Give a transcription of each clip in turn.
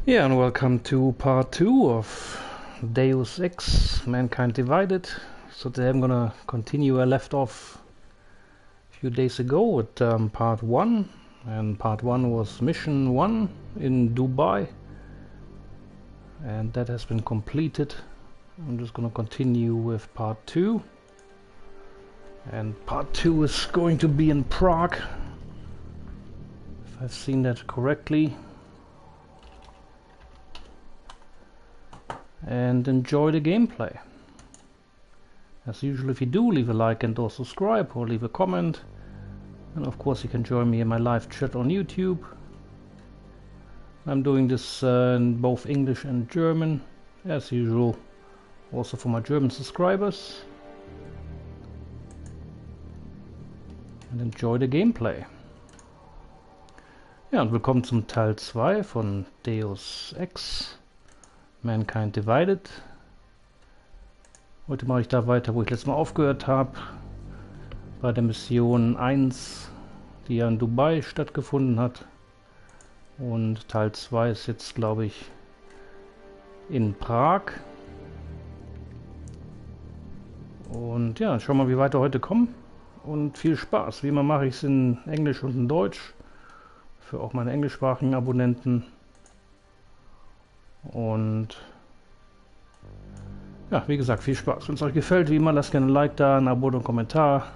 Yeah, and welcome to part 2 of Deus Ex, Mankind Divided. So today I'm gonna continue where I left off a few days ago with part 1. And part 1 was mission 1 in Dubai. And that has been completed. I'm just gonna continue with part 2. And part 2 is going to be in Prague, if I've seen that correctly. And enjoy the gameplay. As usual, if you do, leave a like and or subscribe or leave a comment. And of course you can join me in my live chat on YouTube. I'm doing this in both English and German, as usual, also for my German subscribers. And enjoy the gameplay. Ja, und willkommen zum Teil 2 von Deus Ex, Mankind Divided. Heute mache ich da weiter, wo ich letztes Mal aufgehört habe. Bei der Mission 1, die ja in Dubai stattgefunden hat. Und Teil 2 ist jetzt, glaube ich, in Prag. Und ja, schauen wir mal, wie weit wir heute kommen. Und viel Spaß. Wie immer mache ich es in Englisch und in Deutsch. Für auch meine englischsprachigen Abonnenten. Und ja, wie gesagt, viel Spaß. Wenn es euch gefällt, wie immer, lasst gerne ein Like da, ein Abo und einen Kommentar.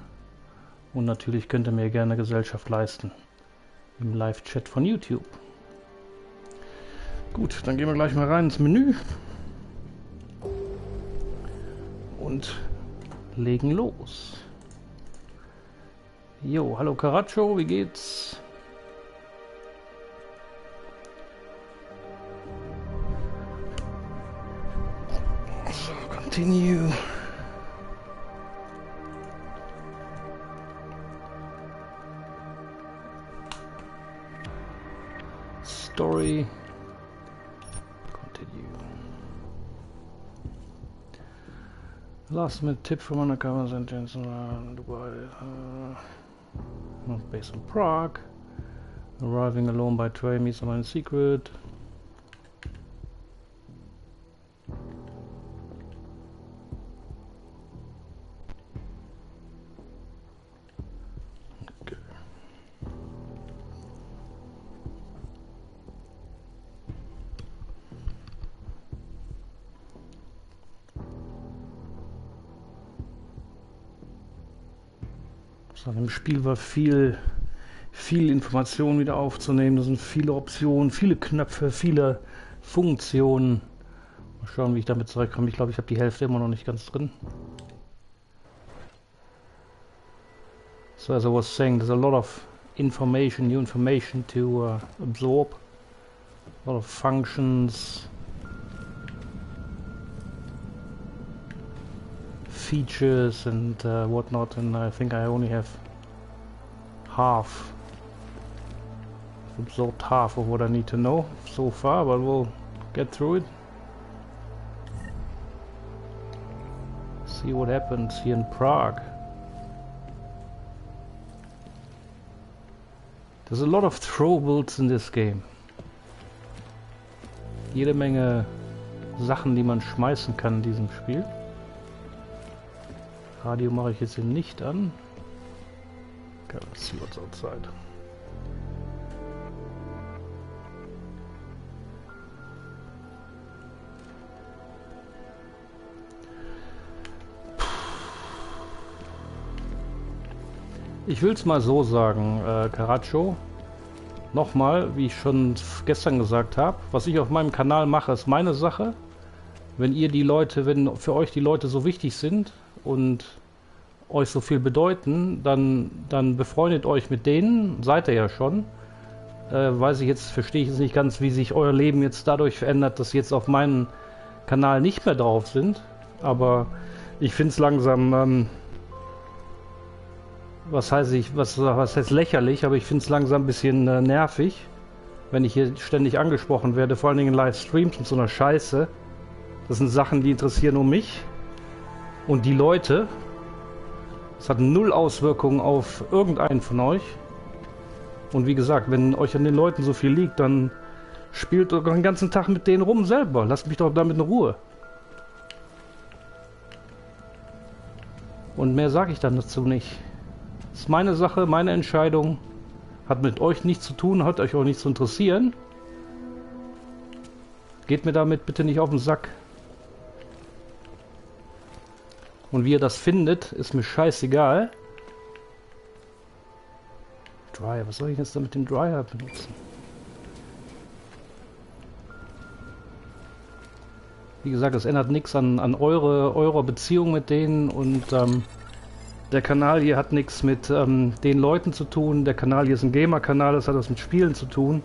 Und natürlich könnt ihr mir gerne Gesellschaft leisten im Live-Chat von YouTube. Gut, dann gehen wir gleich mal rein ins Menü und legen los. Jo, hallo Caracho, wie geht's? Continue. Story. Continue. Last minute tip from undercover sentence not based in Prague. Arriving alone by train meets someone in secret. Im Spiel war viel Information wieder aufzunehmen. Da sind viele Optionen, viele Knöpfe, viele Funktionen. Mal schauen, wie ich damit zurechtkomme. Ich glaube, ich habe die Hälfte immer noch nicht ganz drin. So as I was saying, there's a lot of information, new information to absorb. A lot of functions, features and whatnot, and I think I only have absorbed half of what I need to know so far, but we'll get through it. See what happens here in Prague. There's a lot of throwables in this game. Jede Menge Sachen, die man schmeißen kann in diesem Spiel. Radio mache ich jetzt hier nicht an. Okay, let's see what's outside. Ich will es mal so sagen, Caracho. Nochmal, wie ich schon gestern gesagt habe, was ich auf meinem Kanal mache, ist meine Sache. Wenn für euch die Leute so wichtig sind und euch so viel bedeuten, dann befreundet euch mit denen, seid ihr ja schon. Verstehe ich jetzt nicht ganz, wie sich euer Leben jetzt dadurch verändert, dass sie jetzt auf meinem Kanal nicht mehr drauf sind. Aber ich finde es langsam, was heißt lächerlich, aber ich finde es langsam ein bisschen nervig, wenn ich hier ständig angesprochen werde, vor allen Dingen in Livestreams und so einer Scheiße. Das sind Sachen, die interessieren nur mich und die Leute. Es hat null Auswirkungen auf irgendeinen von euch. Und wie gesagt, wenn euch an den Leuten so viel liegt, dann Spielt doch den ganzen Tag mit denen rum selber. Lasst mich doch damit in Ruhe. Und mehr sage ich dann dazu nicht. Das ist meine Sache, meine Entscheidung. Hat mit euch nichts zu tun, hat euch auch nichts zu interessieren. Geht mir damit bitte nicht auf den Sack. Und wie ihr das findet, ist mir scheißegal. Dryer, was soll ich jetzt da mit dem Dryer benutzen? Wie gesagt, es ändert nichts an eurer Beziehung mit denen und der Kanal hier hat nichts mit den Leuten zu tun. Der Kanal hier ist ein Gamer-Kanal, das hat was mit Spielen zu tun.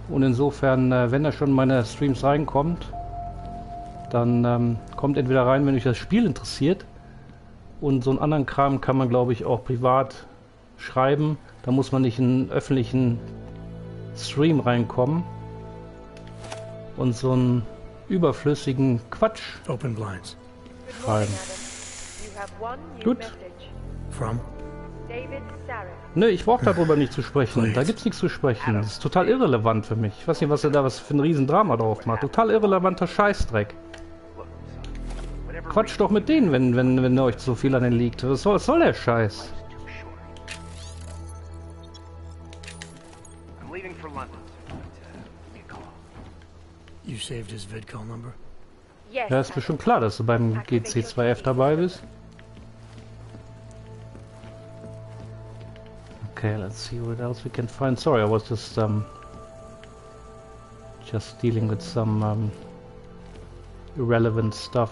Und insofern, wenn er schon in meine Streams reinkommt, dann kommt entweder rein, wenn euch das Spiel interessiert. Und so einen anderen Kram kann man, glaube ich, auch privat schreiben. Da muss man nicht in einen öffentlichen Stream reinkommen. Und so einen überflüssigen Quatsch schreiben. Gut. Ne, ich brauche darüber nicht zu sprechen. Da gibt's nichts zu sprechen. Das ist total irrelevant für mich. Ich weiß nicht, was er da für ein Riesendrama drauf macht. Total irrelevanter Scheißdreck. Quatsch doch mit denen, wenn euch so viel an den liegt. Was soll der Scheiß? Ja, ist mir schon klar, dass du beim GC2F dabei bist. Okay, let's see what else we can find. Sorry, I was just dealing with some irrelevant stuff.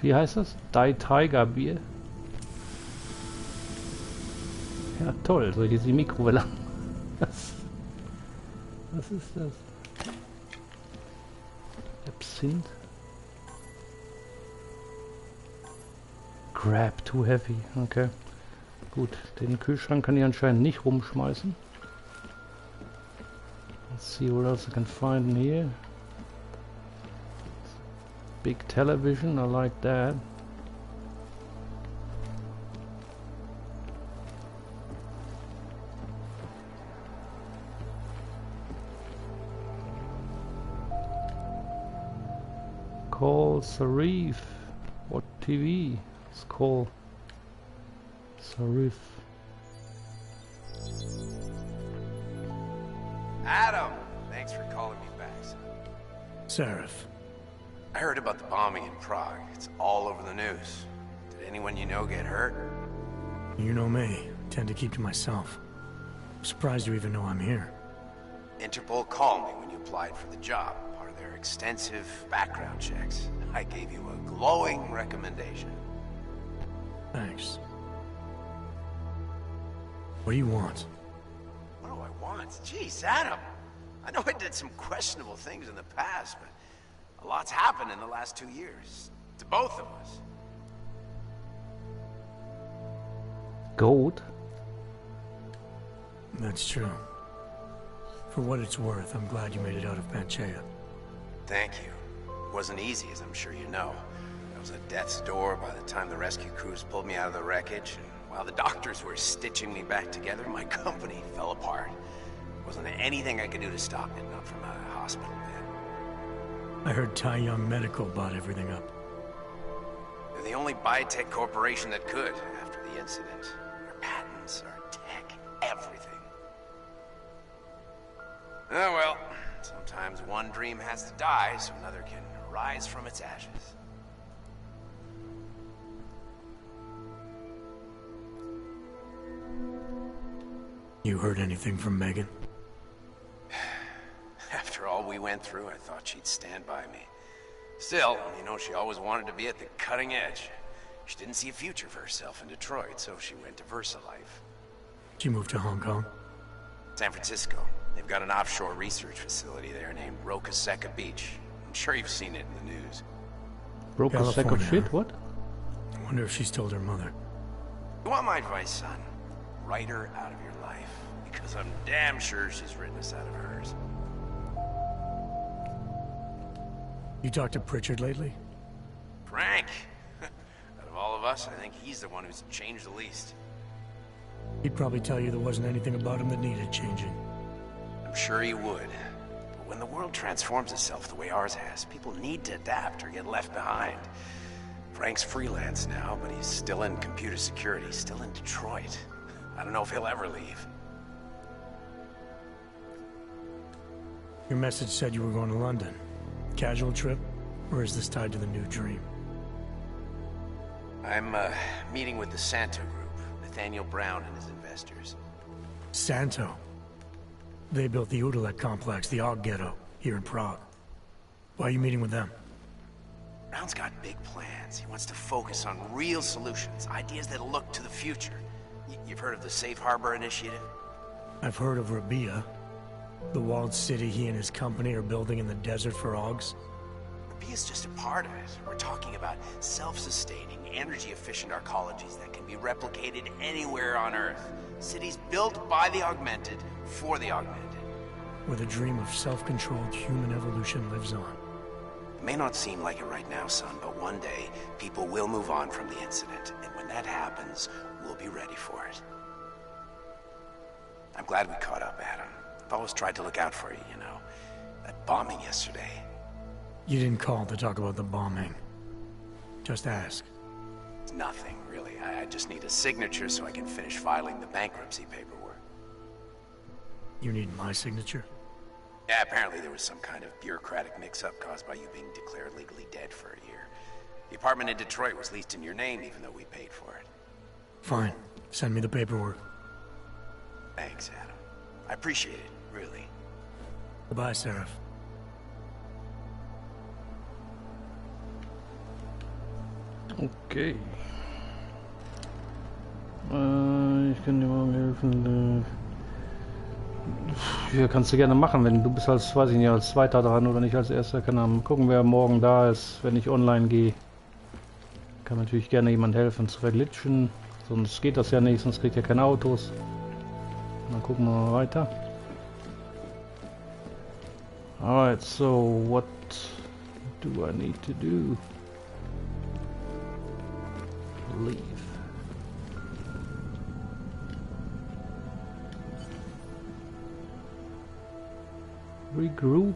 Wie heißt das? Die Tiger Bier. Ja toll, soll ich jetzt die Mikrowelle. Was ist das? Absinth. Crap, too heavy. Okay. Gut, den Kühlschrank kann ich anscheinend nicht rumschmeißen. Let's see what else I can find in here. Big television, I like that. Call Sarif. What TV? It's called Sarif. Adam, thanks for calling me back. Sarif. I heard about the bombing in Prague. It's all over the news. Did anyone you know get hurt? You know me. I tend to keep to myself. I'm surprised you even know I'm here. Interpol called me when you applied for the job, part of their extensive background checks. I gave you a glowing recommendation. Thanks. What do you want? What do I want? Jeez, Adam. I know I did some questionable things in the past, but a lot's happened in the last 2 years. To both of us. Gold? That's true. For what it's worth, I'm glad you made it out of Panchea. Thank you. It wasn't easy, as I'm sure you know. I was at death's door by the time the rescue crews pulled me out of the wreckage, and while the doctors were stitching me back together, my company fell apart. There wasn't anything I could do to stop it, not from a hospital bed. I heard Tai Young Medical bought everything up. They're the only biotech corporation that could after the incident. Our patents, our tech, everything. Oh well, sometimes one dream has to die so another can rise from its ashes. You heard anything from Megan? After all we went through, I thought she'd stand by me. Still, you know, she always wanted to be at the cutting edge. She didn't see a future for herself in Detroit, so she went to VersaLife. She moved to Hong Kong? San Francisco. They've got an offshore research facility there named Rocaseca Beach. I'm sure you've seen it in the news. Broke a sack of shit? What? I wonder if she's told her mother. You want my advice, son? Write her out of your life. Because I'm damn sure she's written us out of hers. You talked to Pritchard lately? Frank! Out of all of us, I think he's the one who's changed the least. He'd probably tell you there wasn't anything about him that needed changing. I'm sure he would. But when the world transforms itself the way ours has, people need to adapt or get left behind. Frank's freelance now, but he's still in computer security, still in Detroit. I don't know if he'll ever leave. Your message said you were going to London. Casual trip? Or is this tied to the new dream? I'm meeting with the Santo Group, Nathaniel Brown and his investors. Santo? They built the Udalet complex, the Og ghetto, here in Prague. Why are you meeting with them? Brown's got big plans. He wants to focus on real solutions, ideas that look to the future. You've heard of the Safe Harbor Initiative? I've heard of Rabia, the walled city he and his company are building in the desert for Augs. Rabia's just a part of it. We're talking about self-sustaining, energy-efficient arcologies that can be replicated anywhere on Earth. Cities built by the augmented, for the augmented. Where the dream of self-controlled human evolution lives on. It may not seem like it right now, son, but one day, people will move on from the incident. And when that happens, we'll be ready for it. I'm glad we caught up, Adam. I've always tried to look out for you, you know. That bombing yesterday. You didn't call to talk about the bombing. Just ask. It's nothing, really. I just need a signature so I can finish filing the bankruptcy paperwork. You need my signature? Yeah, apparently there was some kind of bureaucratic mix-up caused by you being declared legally dead for a year. The apartment in Detroit was leased in your name, even though we paid for it. Fine. Send me the paperwork. Thanks, Adam. I appreciate it, really. Goodbye, Seraph. Okay. Ich kann dir morgen helfen. Ja, kannst du gerne machen, wenn du bist als, weiß ich nicht, als Zweiter dran oder nicht als Erster. Kann dann gucken, wer morgen da ist, wenn ich online gehe. Kann natürlich gerne jemand helfen zu verglitschen. Sonst geht das ja nicht, sonst kriegt ja keine Autos. Dann gucken wir mal weiter. Alright, so what do I need to do? Leave. Regroup.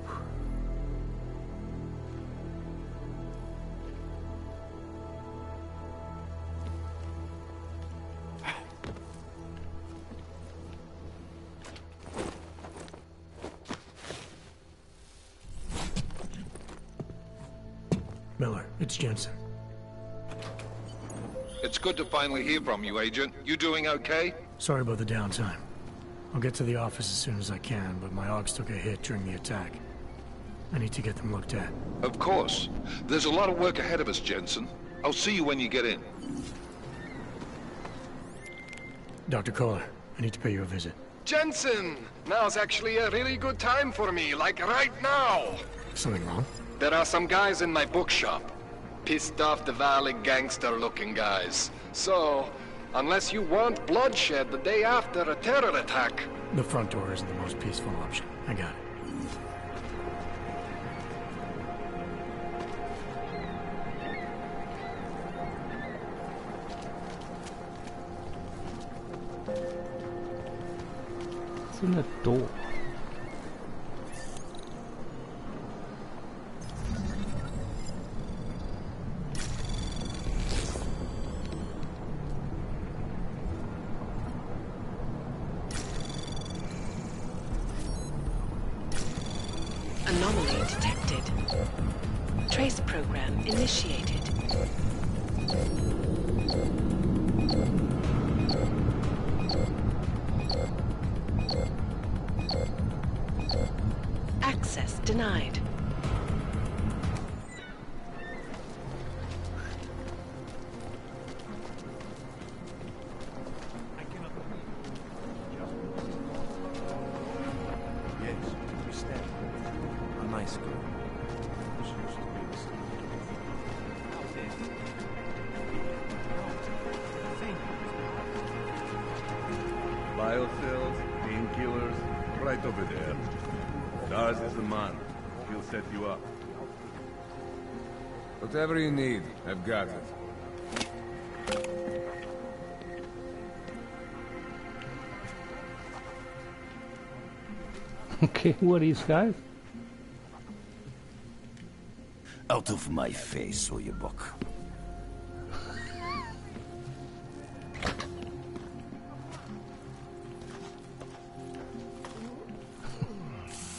Miller, it's Jensen. It's good to finally hear from you, Agent. You doing okay? Sorry about the downtime. I'll get to the office as soon as I can, but my Augs took a hit during the attack. I need to get them looked at. Of course. There's a lot of work ahead of us, Jensen. I'll see you when you get in. Dr. Kohler, I need to pay you a visit. Jensen! Now's actually a really good time for me, like right now! Something wrong? There are some guys in my bookshop. Pissed off the valley gangster-looking guys. So, unless you want bloodshed the day after a terror attack... The front door isn't the most peaceful option. I got it. What's in that door? Anomaly detected. Trace program initiated. Access denied. Biocells, painkillers, right over there. Stars is the man. He'll set you up. Whatever you need, I've got it. Okay, who are these guys? Out of my face, or your book.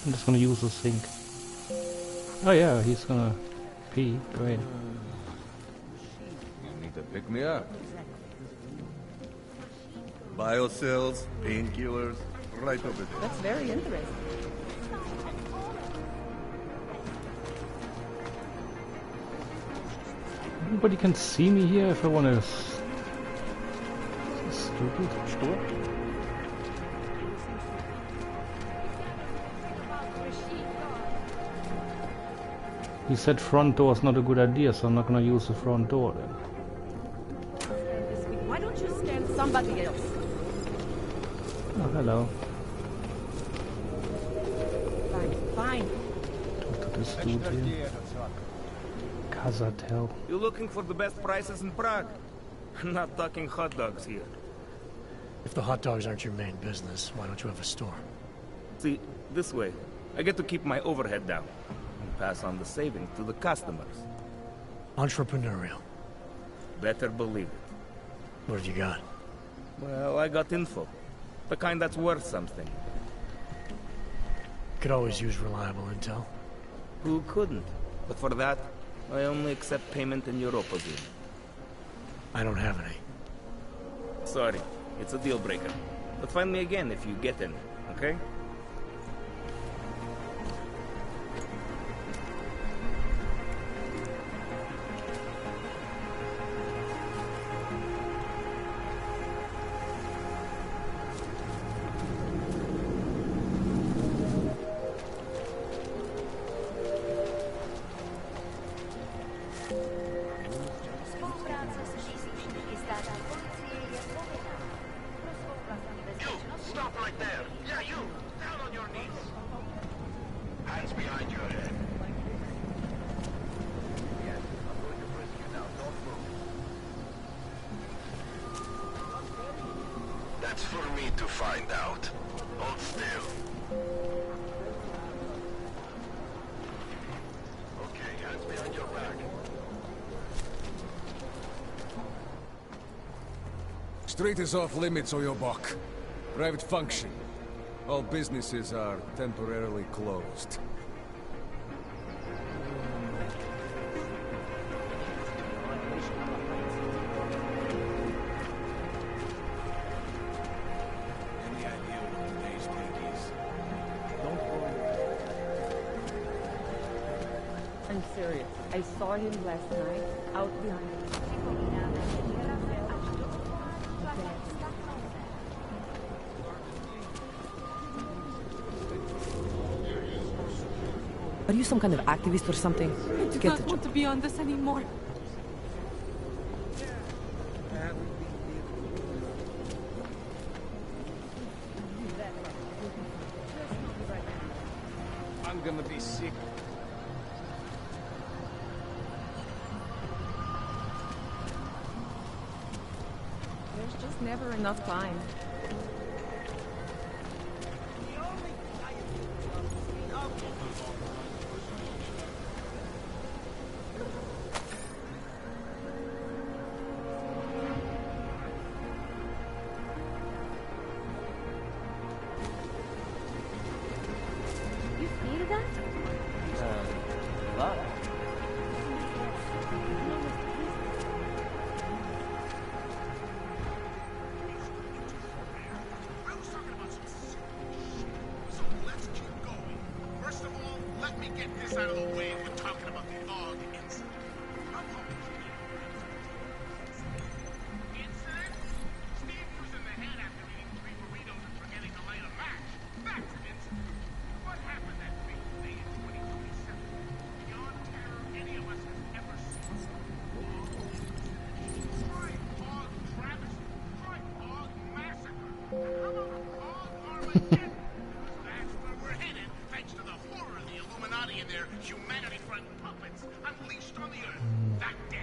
I'm just gonna use the sink. Oh yeah, he's gonna pee. Great. You need to pick me up. Biocells, painkillers, right over there. That's very interesting. Nobody can see me here if I want to. Stupid. He said front door is not a good idea, so I'm not gonna use the front door then. Why don't you scan somebody else? Oh, hello. Fine. Talk to this dude here. Kazatel. You looking for the best prices in Prague? I'm not talking hot dogs here. If the hot dogs aren't your main business, why don't you have a store? See, this way, I get to keep my overhead down and pass on the savings to the customers. Entrepreneurial. Better believe it. What have you got? Well, I got info. The kind that's worth something. Could always use reliable intel. Who couldn't? But for that, I only accept payment in Europa Zone. I don't have any. Sorry, it's a deal breaker. But find me again if you get any, okay? That's for me to find out. Hold still. Okay, hands behind your back. Street is off limits, Oyobok. Private function. All businesses are temporarily closed. I'm serious. I saw him last night out behind. Are you some kind of activist or something? I do not want to be on this anymore. I'm gonna be sick. There's just never enough time. You feel that? What?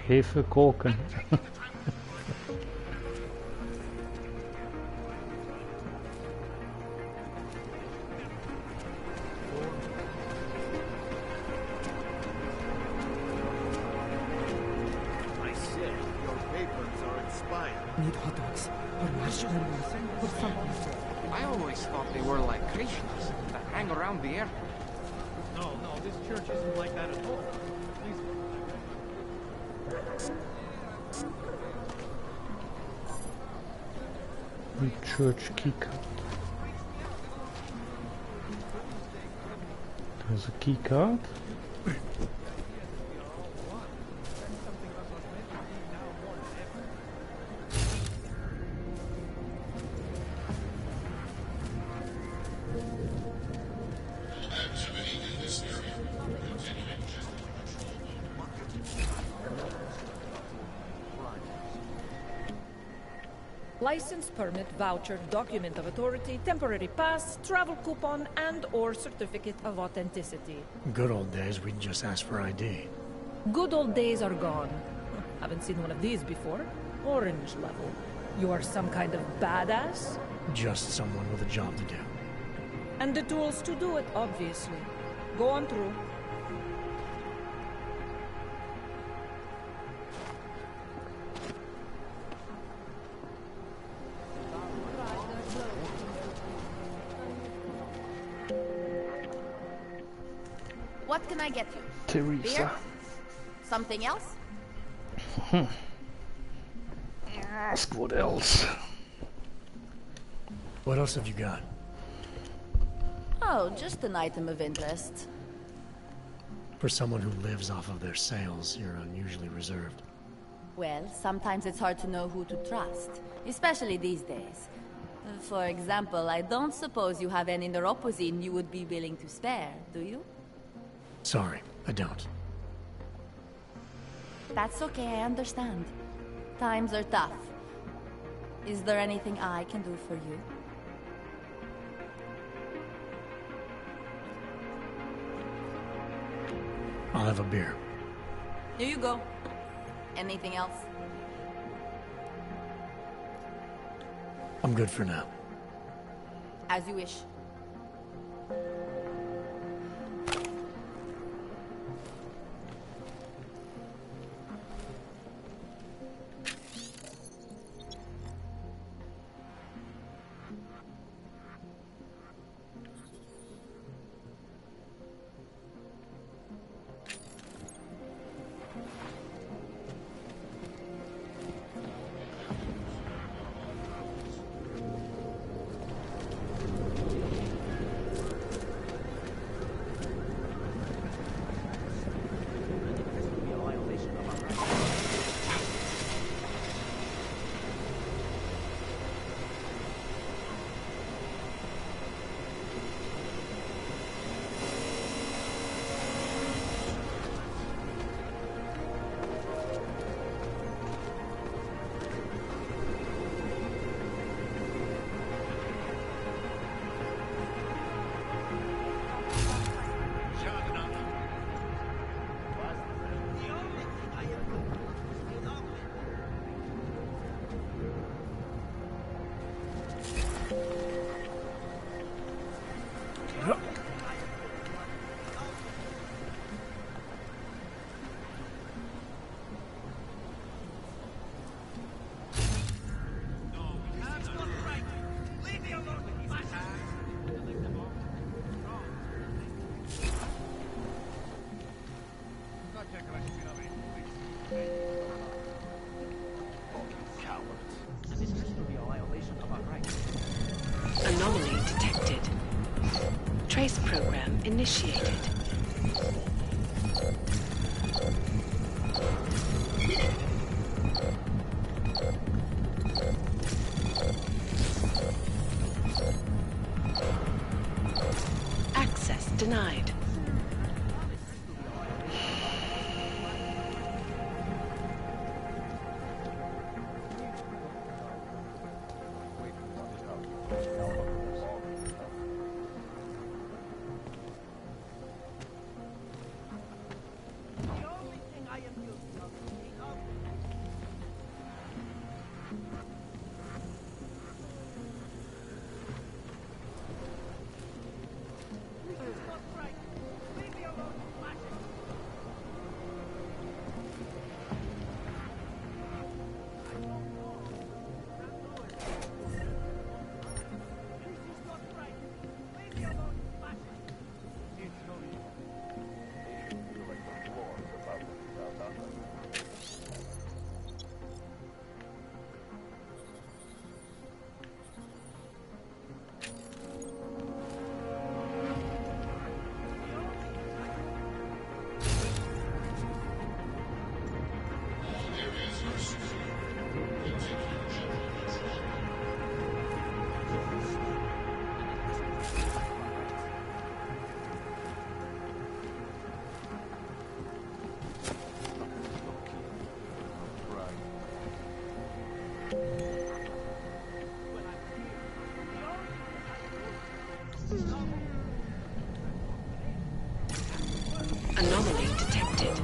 Hefekoken. Need hot dogs or mashed potatoes or something. I always thought they were like Krishnas that hang around the airport. No, this church isn't like that at all. The church keycard. There's a keycard. License, permit, voucher, document of authority, temporary pass, travel coupon, and or certificate of authenticity. Good old days, we'd just ask for ID. Good old days are gone. Haven't seen one of these before. Orange level. You are some kind of badass? Just someone with a job to do. And the tools to do it, obviously. Go on through. What can I get you? Teresa. Beer? Something else? Ask what else. What else have you got? Oh, just an item of interest. For someone who lives off of their sales, you're unusually reserved. Well, sometimes it's hard to know who to trust, especially these days. For example, I don't suppose you have any neuropozyne you would be willing to spare, do you? Sorry, I don't. That's okay, I understand. Times are tough. Is there anything I can do for you? I'll have a beer. Here you go. Anything else? I'm good for now. As you wish. Anomaly detected. Trace program initiated. Access denied. Anomaly detected.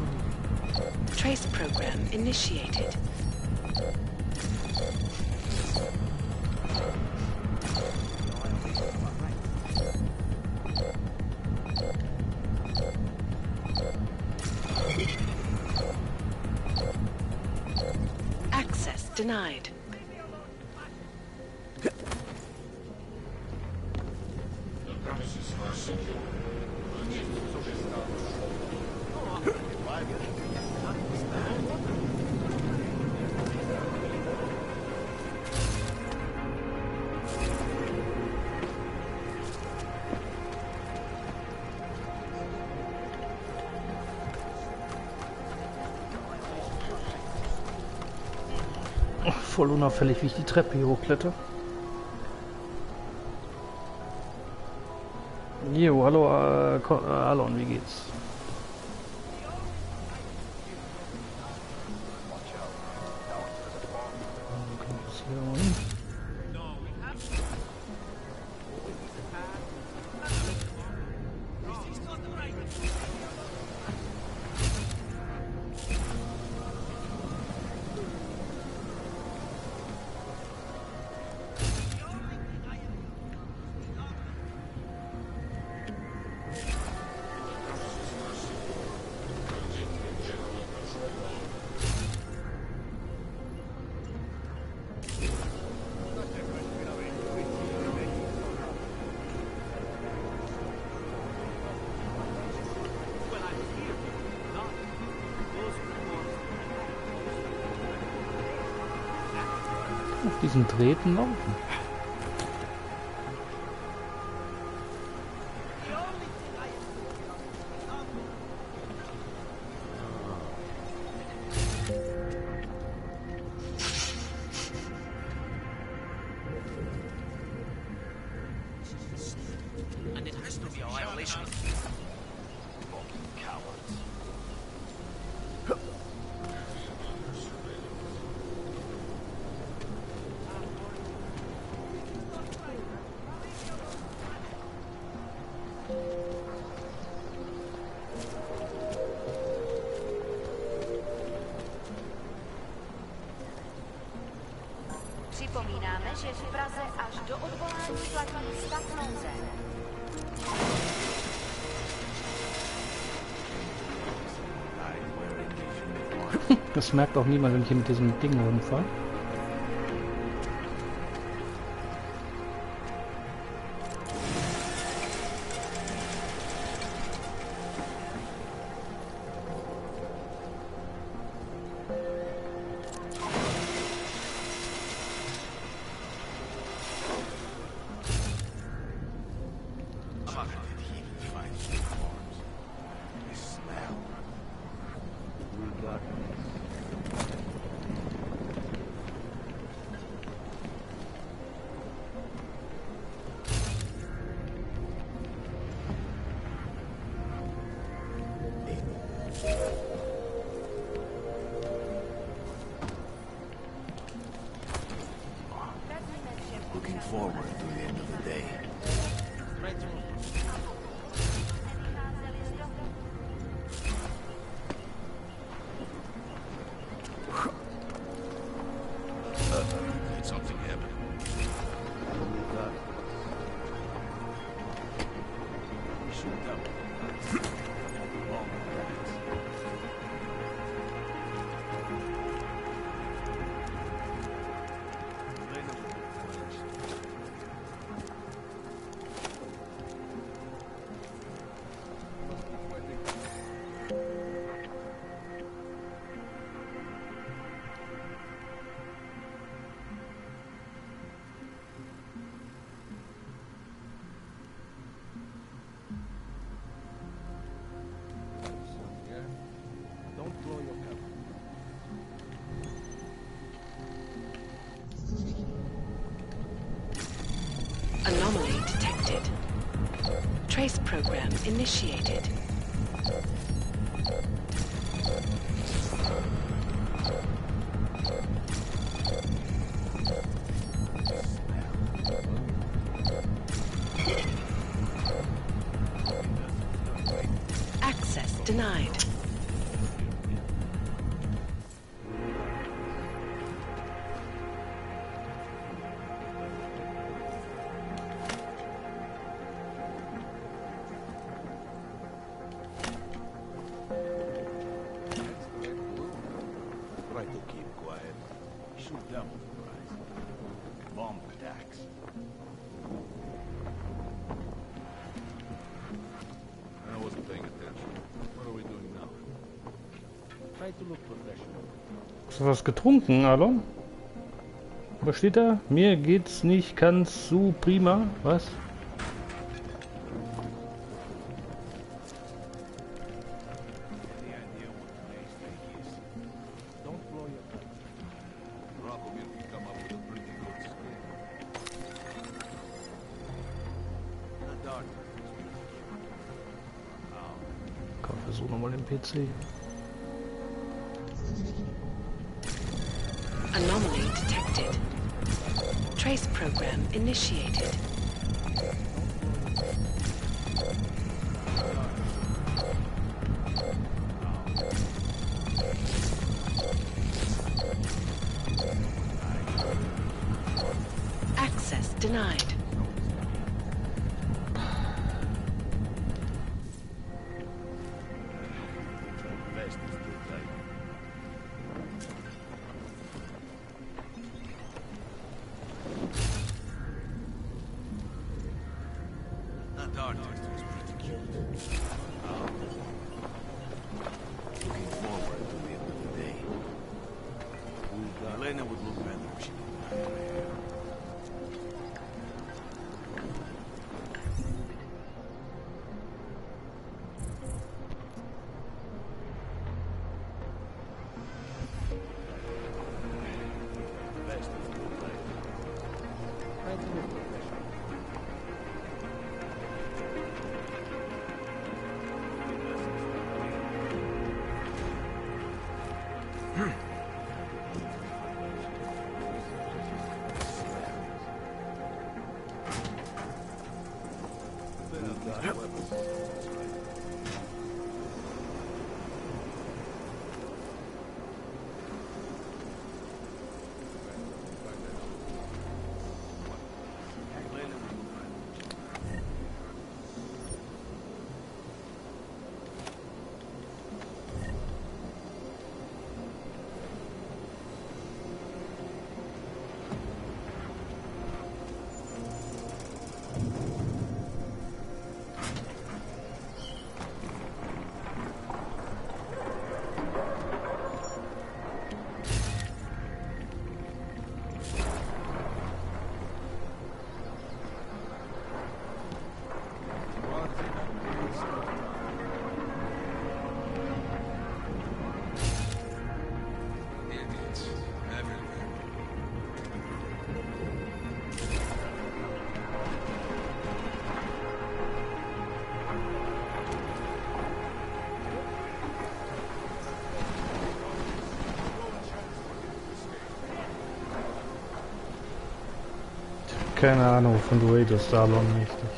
Trace program initiated. Access denied. Voll unauffällig, wie ich die Treppe hier hochkletter. Jo, hallo, Marlon, wie geht's? Auf diesen Drähten laufen. And it has to be a violation. Připomínáme, že v Praze až do odvolání platí stav nouze. Das merkt auch niemand, wenn ich hier mit diesem Ding rumfahre. Looking forward to the end of the day. Did something happen? Anomaly detected. Trace program initiated. denied. Try to keep quiet. Shoot them with the prize. Bomb attacks. I wasn't paying attention. What are we doing now? Try to look professional. Hast du was getrunken, Marlon? Was steht da? Mir geht's nicht ganz so prima. Was? Komm, versuch nochmal den PC. Anomaly detected. Trace program initiated. Access denied. Keine Ahnung, wovon du redest, Marlon, richtig.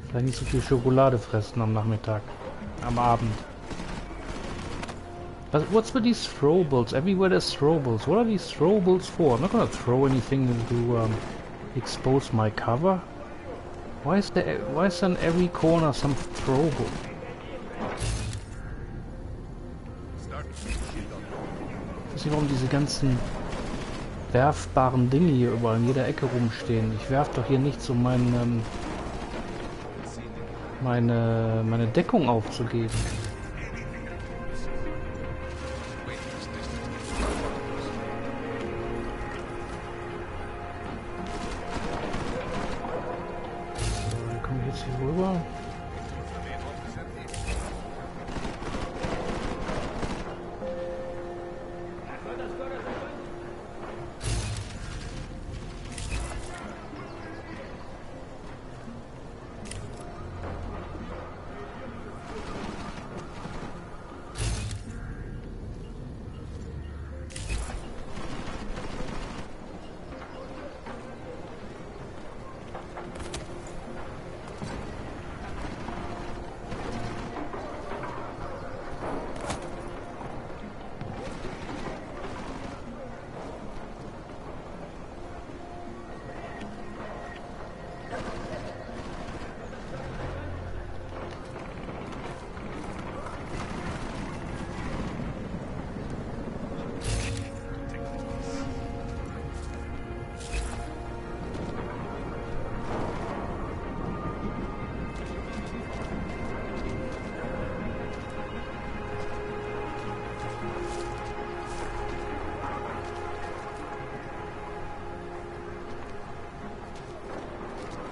Vielleicht nicht so viel Schokolade fressen am Nachmittag, am Abend. What's with these throwables? Everywhere there's throwables. What are these throwables for? I'm not gonna throw anything to expose my cover. Why is there in every corner some throwable? Ich weiß nicht, warum diese ganzen werfbaren Dinge hier überall in jeder Ecke rumstehen. Ich werf doch hier nichts, um meine Deckung aufzugeben. So, dann komme ich jetzt hier rüber.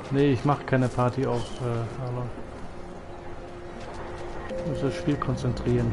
Nee, ich mache keine Party auf, Marlon. Ich muss das Spiel konzentrieren.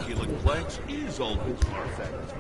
Killing planks is always perfect.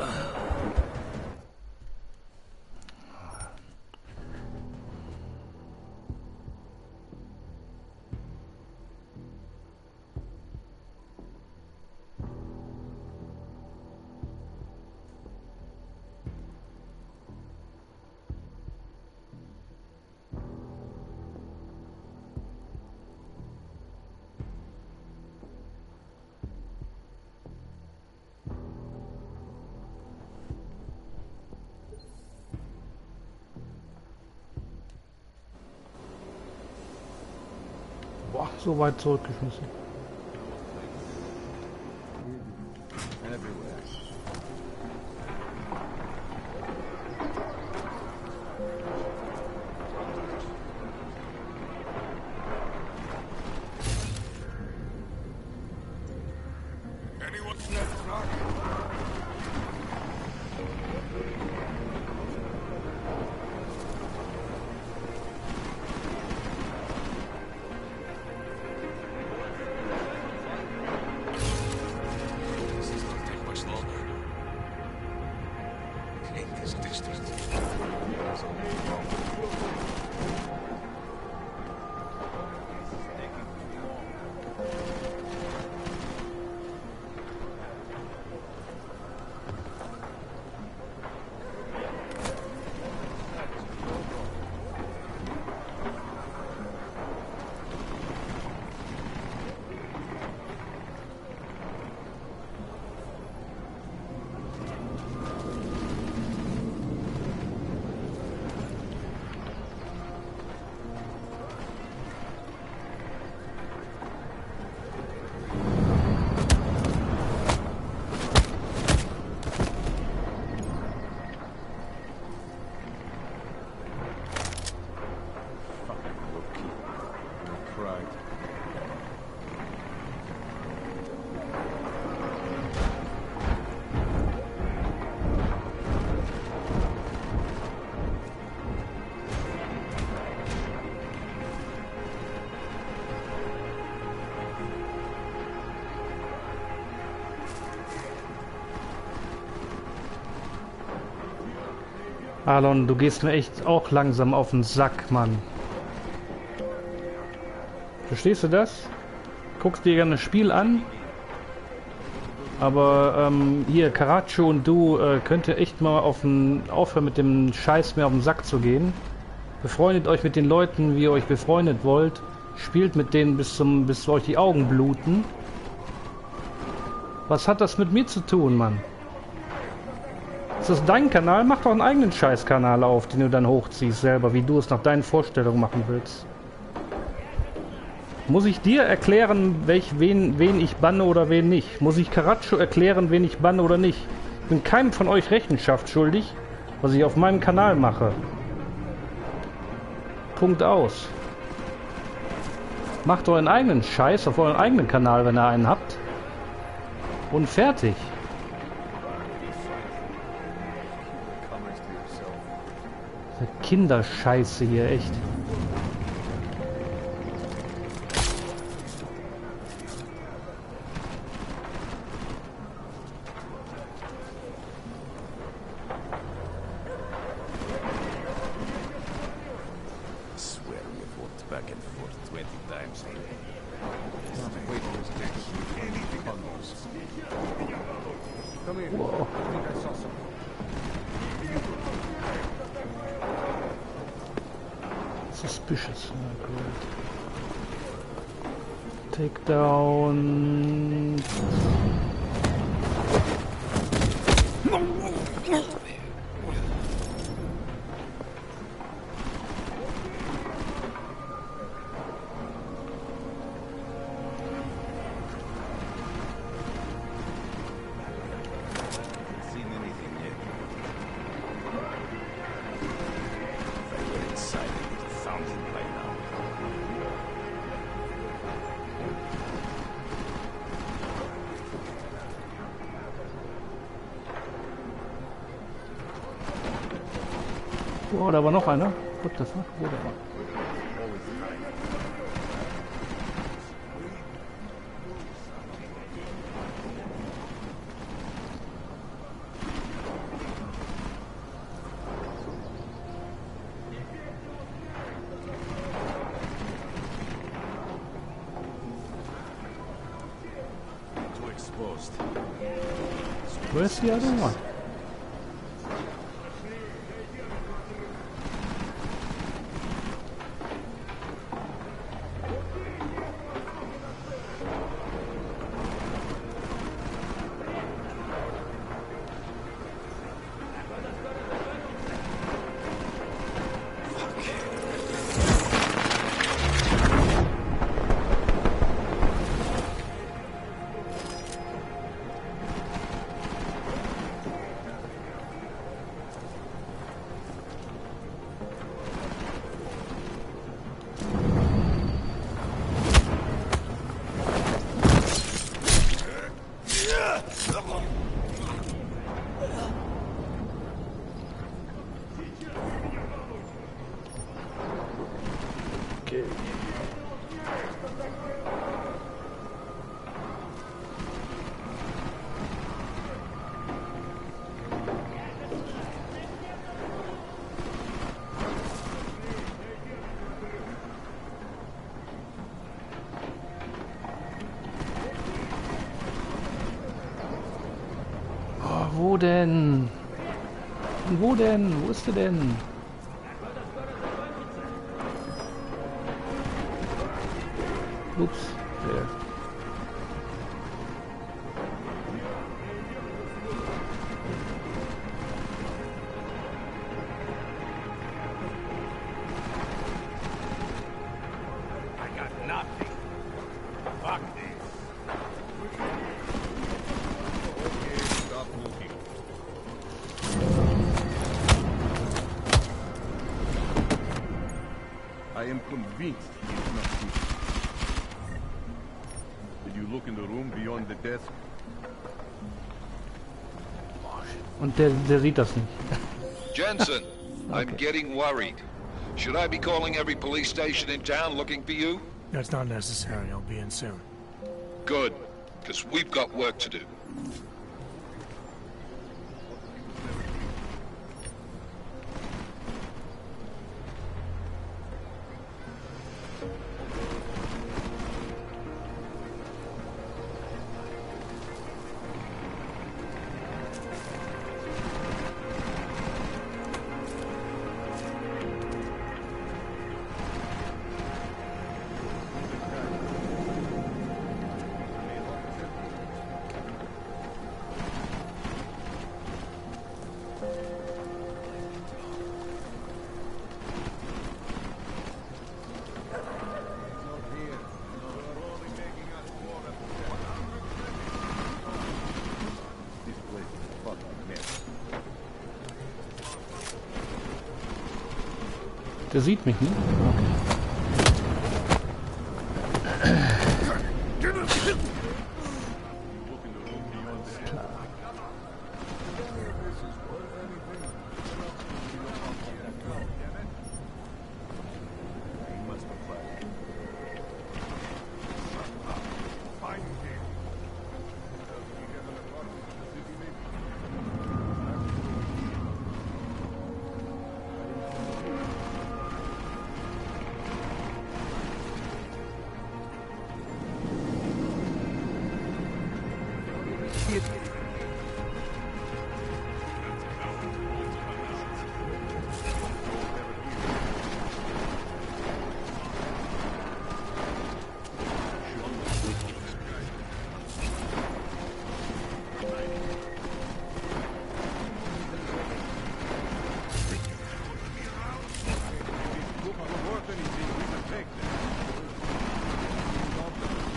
Boah, so weit zurückgeschmissen. Marlon, du gehst mir echt auch langsam auf den Sack, Mann. Verstehst du das? Guckst dir gerne das Spiel an. Aber hier, Karacho und du könnt ihr echt mal aufhören mit dem Scheiß mehr auf den Sack zu gehen. Befreundet euch mit den Leuten, wie ihr euch befreundet wollt. Spielt mit denen bis euch die Augen bluten. Was hat das mit mir zu tun, Mann? Ist das dein Kanal? Mach doch einen eigenen Scheißkanal auf, den du dann hochziehst selber, wie du es nach deinen Vorstellungen machen willst. Muss ich dir erklären, wen ich banne oder wen nicht? Muss ich Karacho erklären, wen ich banne oder nicht? Ich bin keinem von euch Rechenschaft schuldig, was ich auf meinem Kanal mache. Punkt aus. Macht euren eigenen Scheiß auf euren eigenen Kanal, wenn ihr einen habt. Und fertig. Kinderscheiße hier, echt. Whoa. Suspicious. Oh, great. Take down. Oh, da war noch einer. What the fuck? Wo der war? Where's the other one? Wo denn? Wo denn? Wo ist der denn? Ups. Der. I am convinced he is not here. Did you look in the room beyond the desk? Und der sieht das nicht. Jensen, Okay. I'm getting worried. Should I be calling every police station in town looking for you? That's not necessary. I'll be in soon. Good, because we've got work to do. Der sieht mich nicht. Okay.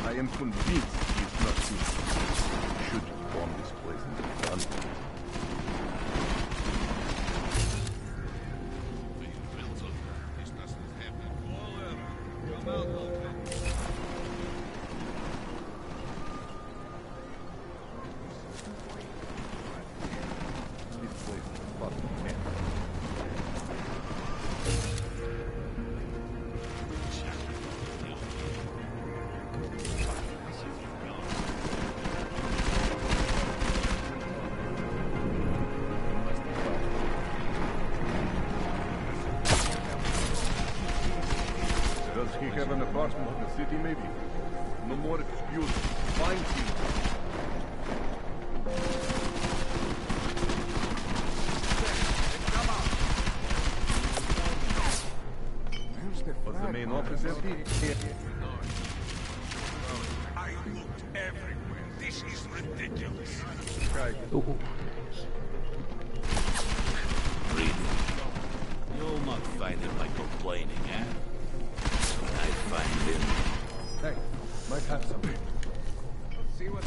I am convinced he is not seen. Should bomb this place and be done. Does he have an apartment in the city, maybe? No more excuses. Find him. Was the main office empty? I looked everywhere. This is ridiculous. Really? You'll not find him by complaining, eh? When I find him... Hey, might have something. Let's see what's...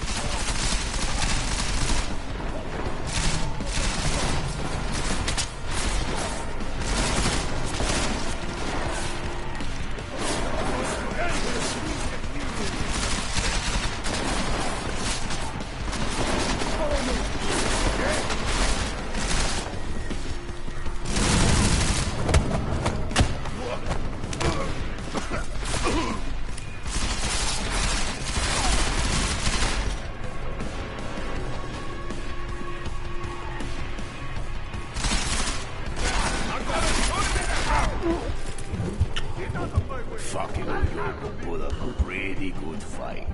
Fucking Yoko put up a pretty good fight.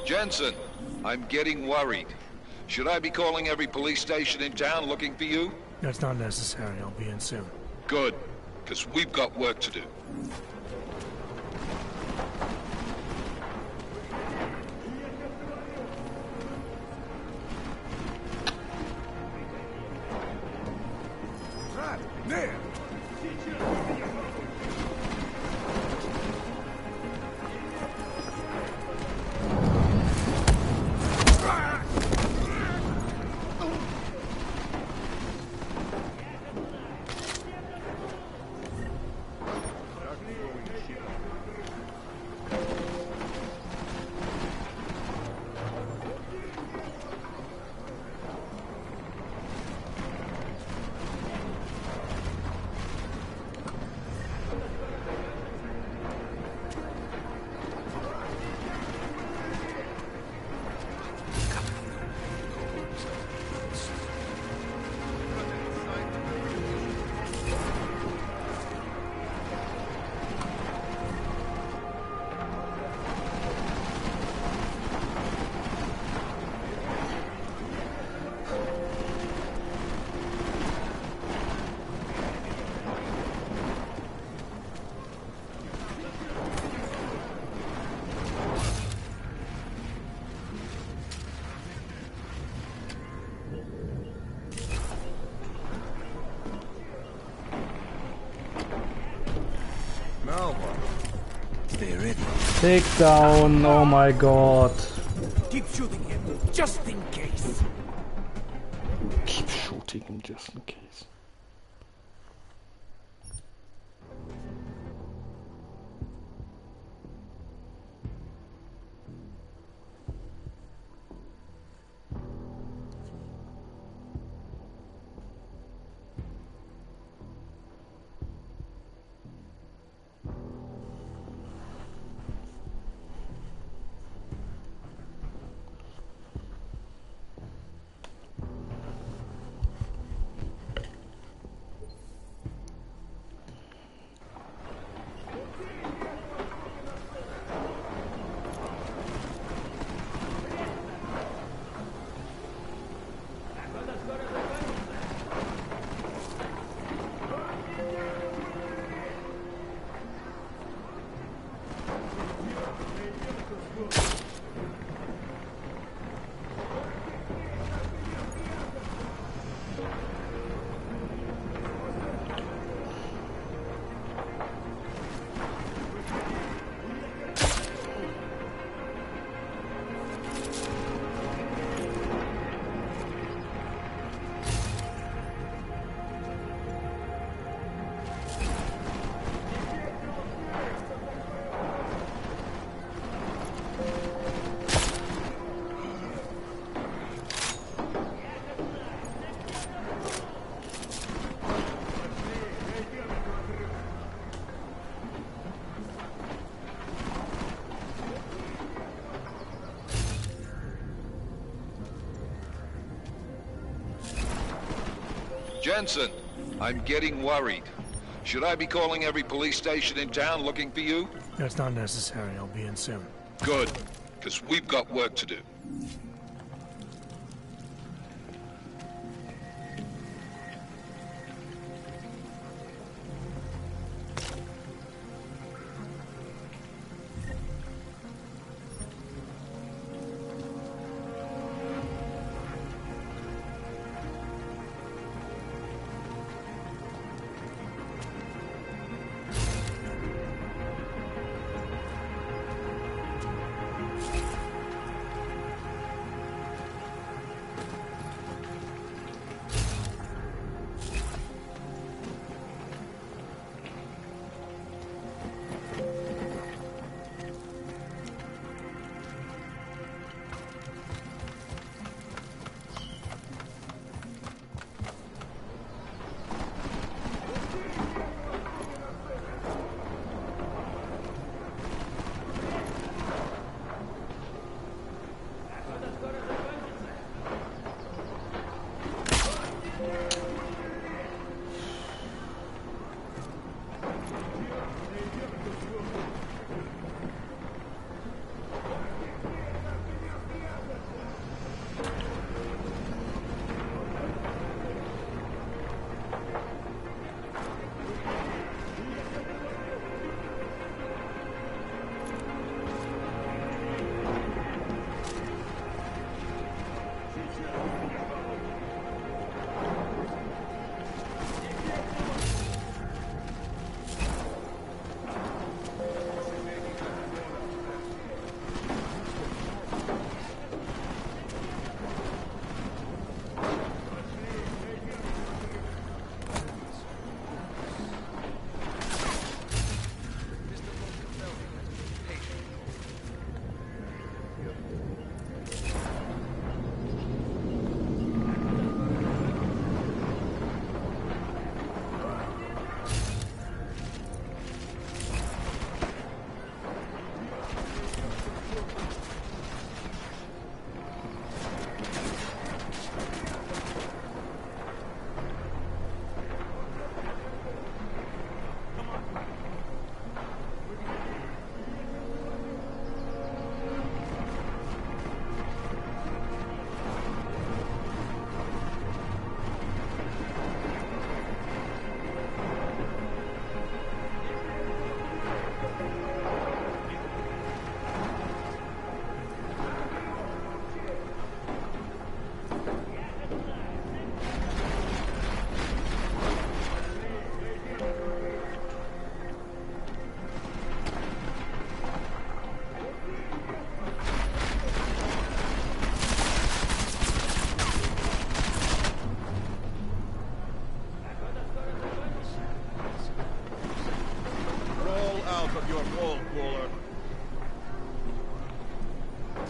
Jensen, I'm getting worried. Should I be calling every police station in town looking for you? That's not necessary. I'll be in soon. Good, because we've got work to do. Right, there! Takedown, oh my god. Keep shooting him, just in case. Keep shooting him just in case. Jensen, I'm getting worried. Should I be calling every police station in town looking for you? That's not necessary. I'll be in soon. Good, because we've got work to do.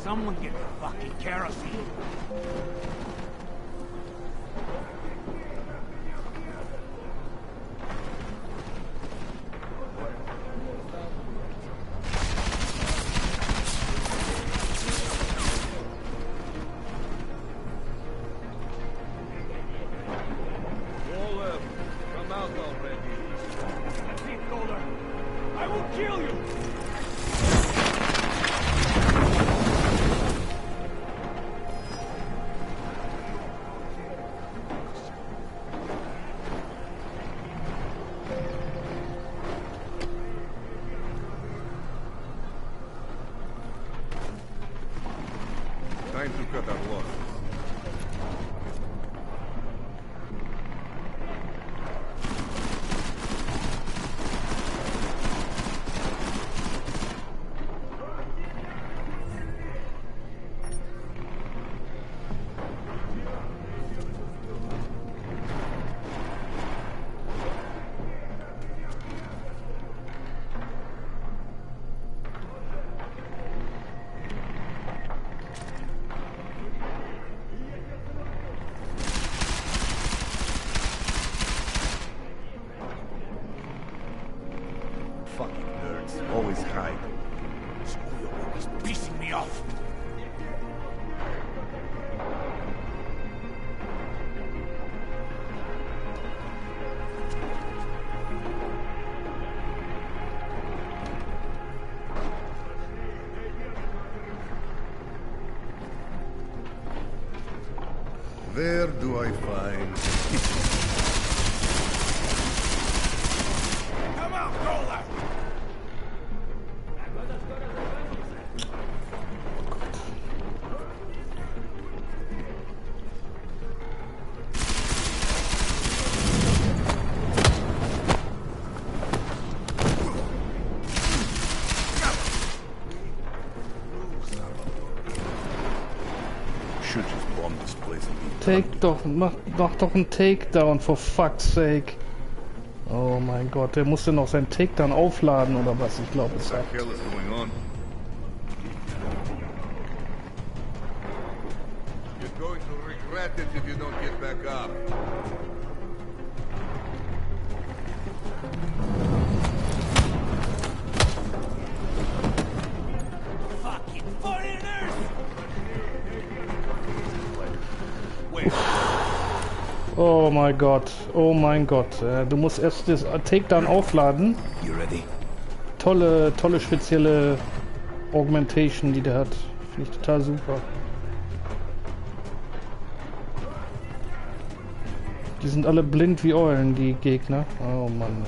someone get the fucking kerosene? Time to cut our losses. Always hide. He's pissing me off. Where do I find... Come out, Tolga! Mach doch einen Takedown, for fuck's sake. Oh mein Gott, der musste noch seinen Takedown aufladen oder was, ich glaube es hat. Oh mein Gott, du musst erst das Takedown aufladen. Tolle spezielle Augmentation, die der hat. Finde ich total super. Die sind alle blind wie Eulen, die Gegner. Oh Mann.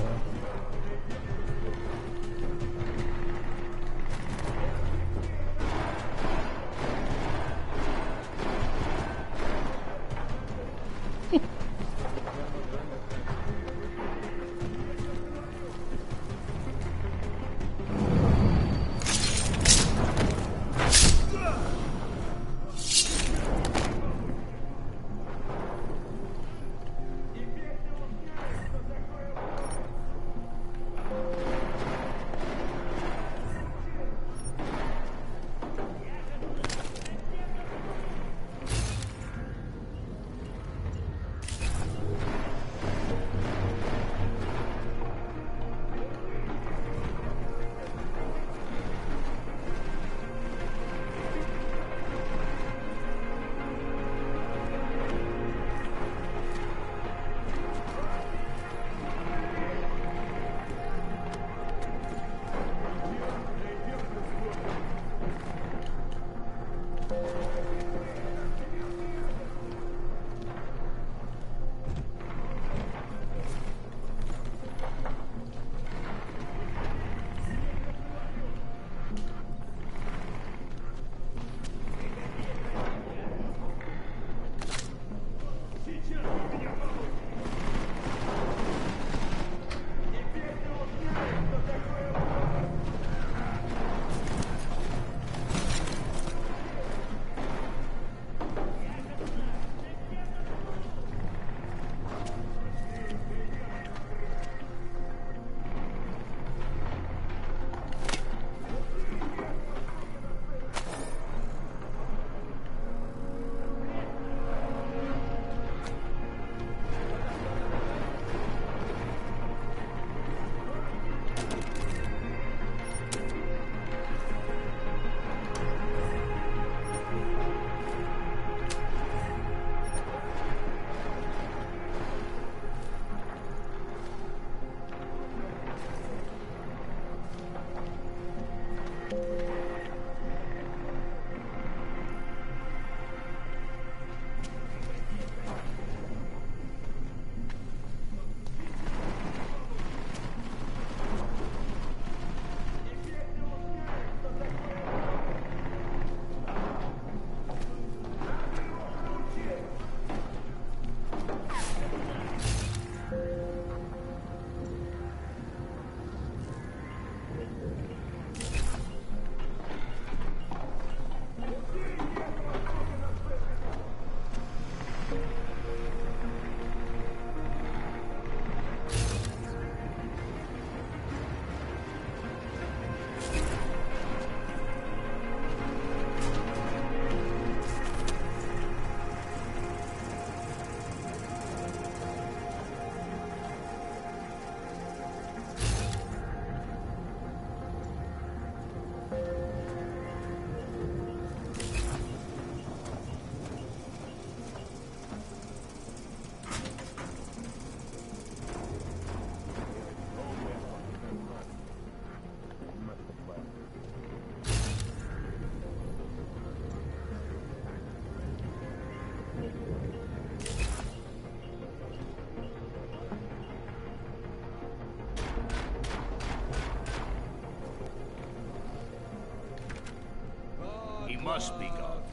must be gone.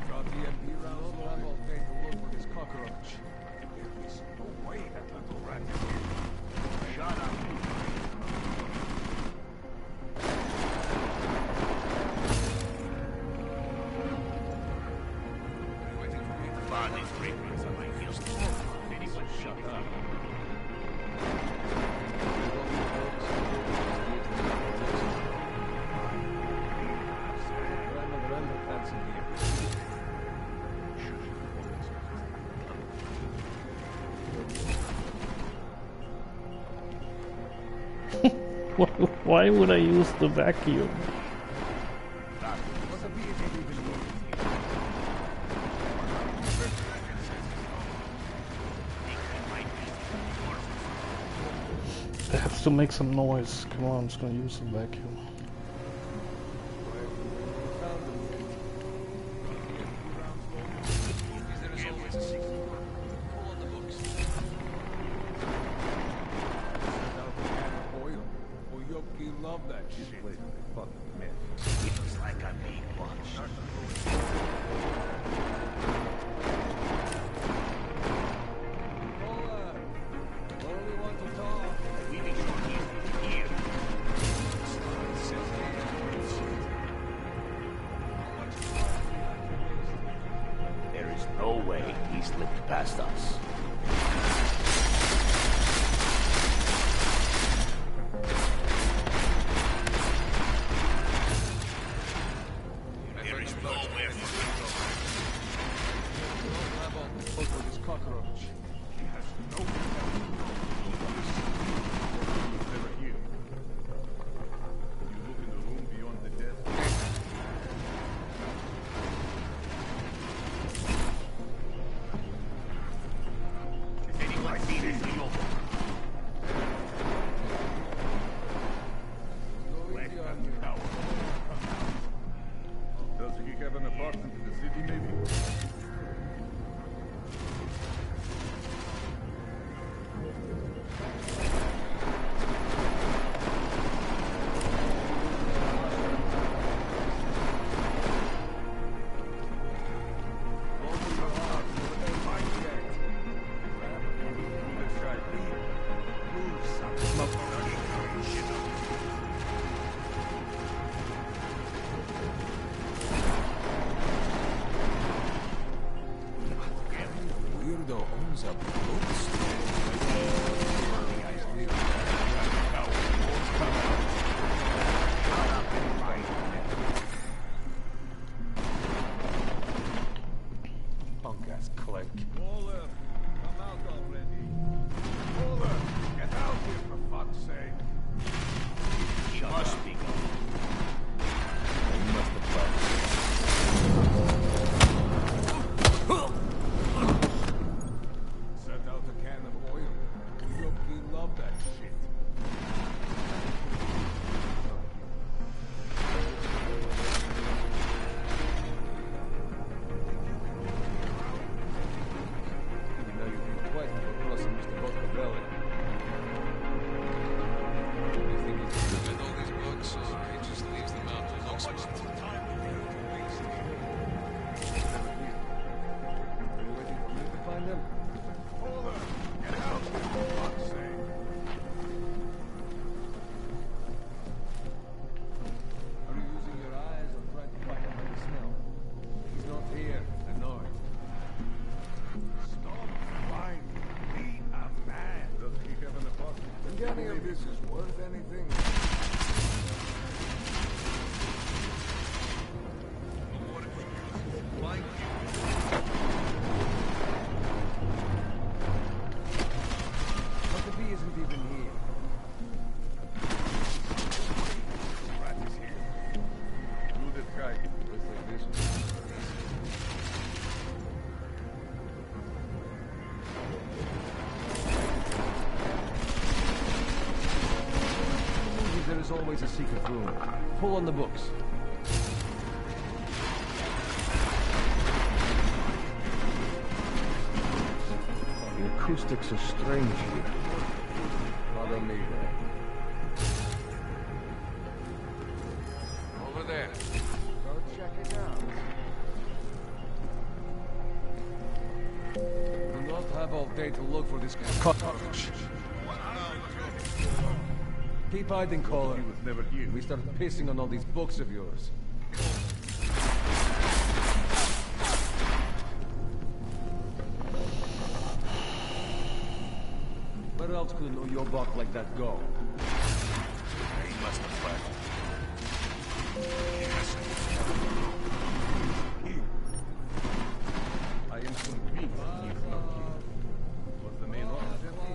Drop the MP rounds, I'll take a look for this cockroach. There's no way that little rat is here. Shut up. Barney's breakers on my heels. Anyone shut up. Why would I use the vacuum? It has to make some noise. Come on, I'm just gonna use the vacuum. No way he slipped past us. There is nowhere for him to Look for this cockroach. He has no never here. You look in the room beyond the desk. Does he have an apartment in the city, maybe? Always a secret room. Pull on the books. The acoustics are strange here. Follow me there. Over there. Go check it out. have all day to look for this cockroach. Keep hiding, caller. He was never here. We start pissing on all these books of yours. Where else could a New York buck like that go? He must have fled. I am convinced he is not here. Was the main office empty?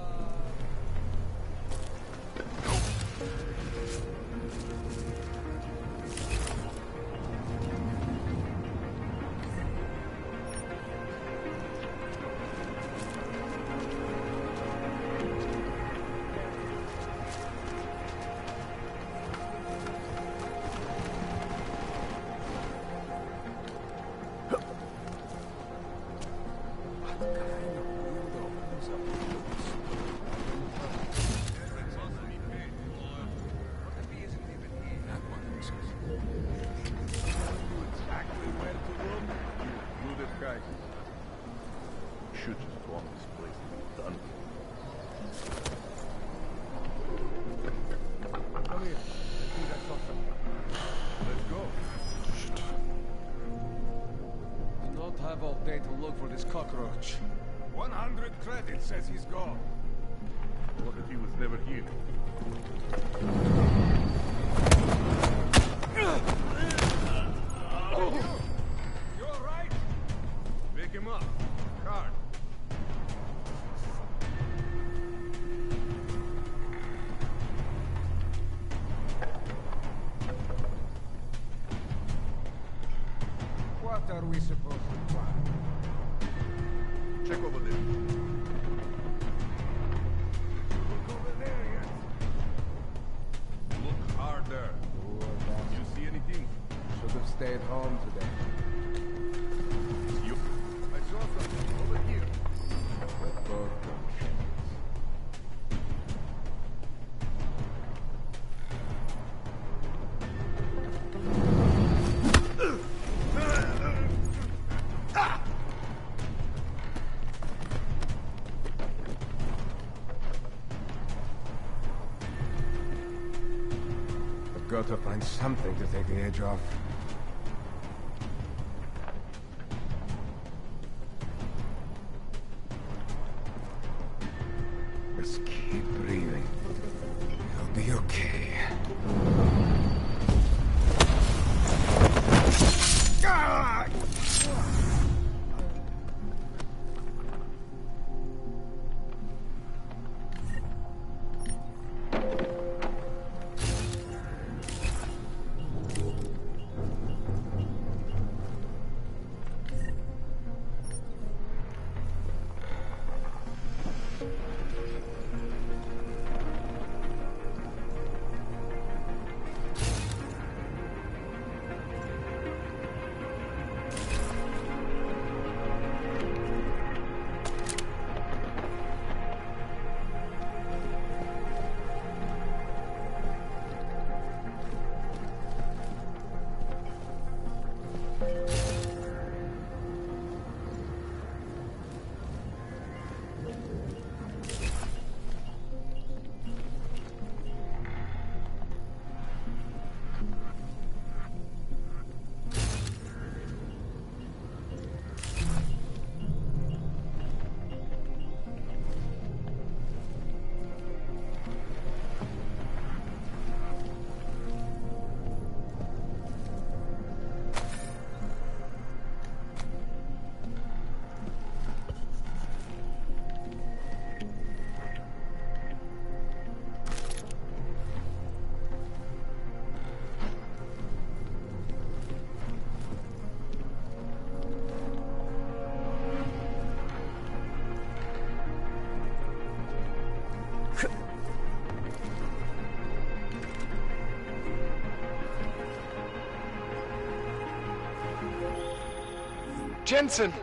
Should just want this place to be done. Come here. I think I saw something. Let's go. Do not have all day to look for this cockroach. 100 credits says he's gone. What if he was never here? You all right? Pick him up. Card. What are we supposed to find? Check over there. Look over there yet. Look harder. You see anything? Should have stayed home today. You. I saw something over here. I've got to find something to take the edge off. Just keep breathing. You'll be okay. Ah! Jensen!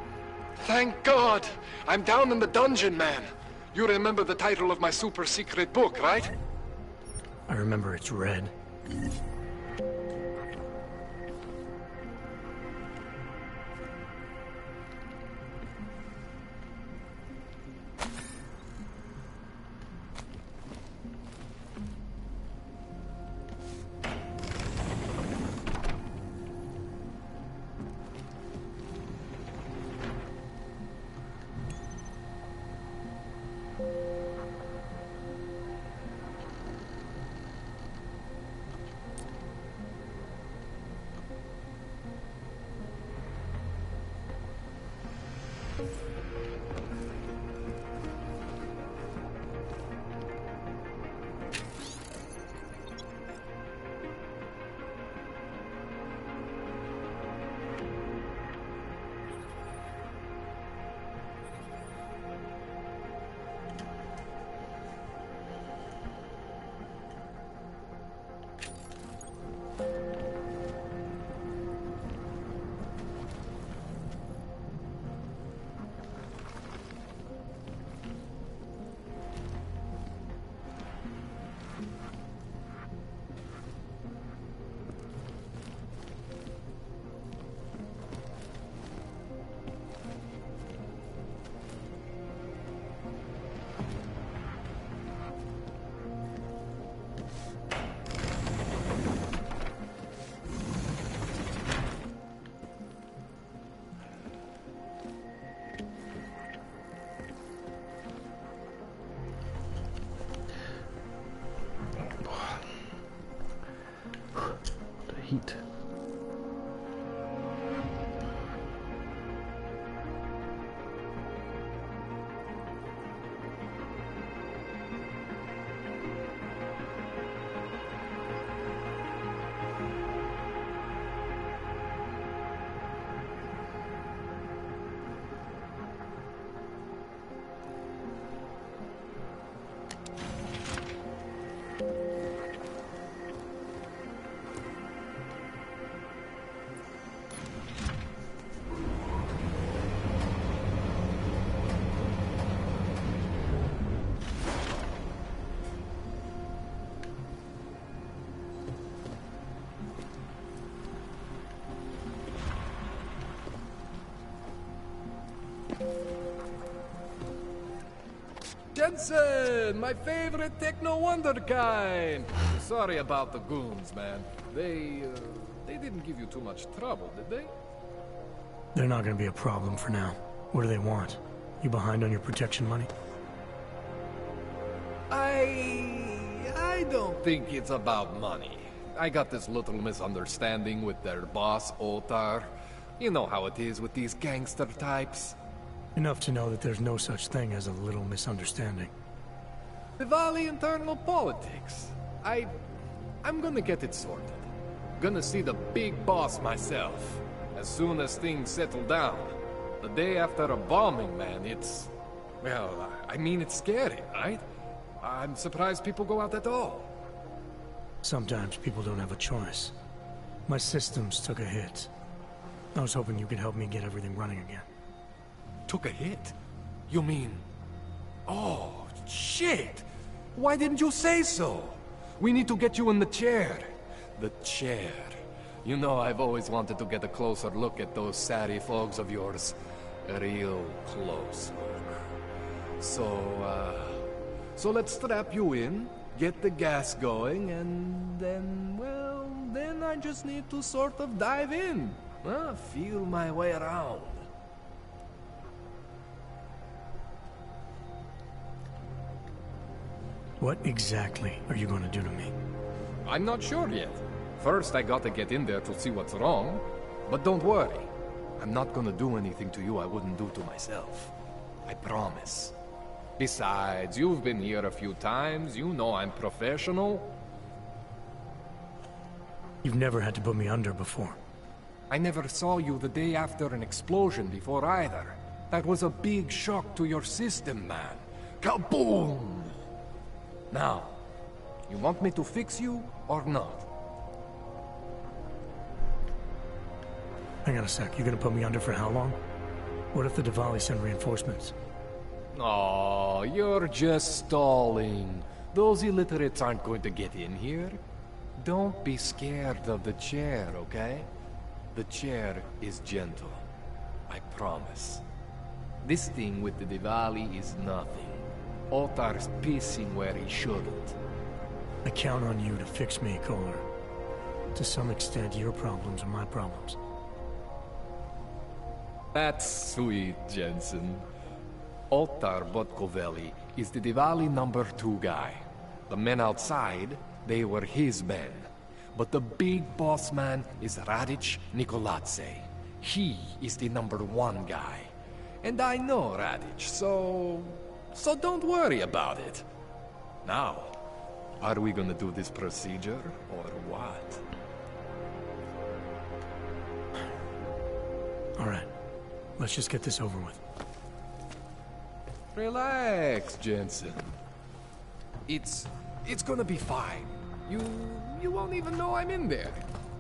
Thank God! I'm down in the dungeon, man. You remember the title of my super secret book, right? I remember it's red. Jensen, my favorite techno wonderkind. Sorry about the goons, man. They didn't give you too much trouble, did they? They're not gonna be a problem for now. What do they want? You behind on your protection money? I don't think it's about money. I got this little misunderstanding with their boss, Otar. You know how it is with these gangster types. Enough to know that there's no such thing as a little misunderstanding. Diwali internal politics. I'm gonna get it sorted. Gonna see the big boss myself. As soon as things settle down. The day after a bombing, man, it's... Well, I mean, it's scary, right? I'm surprised people go out at all. Sometimes people don't have a choice. My systems took a hit. I was hoping you could help me get everything running again. Took a hit? You mean... Oh, shit! Why didn't you say so? We need to get you in the chair. The chair. You know, I've always wanted to get a closer look at those satty folks of yours. A real close look. So let's strap you in, get the gas going, and then, well, then I just need to sort of dive in. Feel my way around. What exactly are you going to do to me? I'm not sure yet. First, I gotta get in there to see what's wrong. But don't worry. I'm not gonna do anything to you I wouldn't do to myself. I promise. Besides, you've been here a few times. You know I'm professional. You've never had to put me under before. I never saw you the day after an explosion before either. That was a big shock to your system, man. Kaboom! Now, you want me to fix you or not? Hang on a sec, you're gonna put me under for how long? What if the Diwali send reinforcements? Oh, you're just stalling. Those illiterates aren't going to get in here. Don't be scared of the chair, okay? The chair is gentle. I promise. This thing with the Diwali is nothing. Otar's pissing where he shouldn't. I count on you to fix me, Kohler. To some extent, your problems are my problems. That's sweet, Jensen. Otar Botkovelli is the Diwali #2 guy. The men outside, they were his men. But the big boss man is Radic Nikoladze. He is the #1 guy. And I know Radic, so don't worry about it. Now, are we gonna do this procedure, or what? All right. Let's just get this over with. Relax, Jensen. It's gonna be fine. You won't even know I'm in there.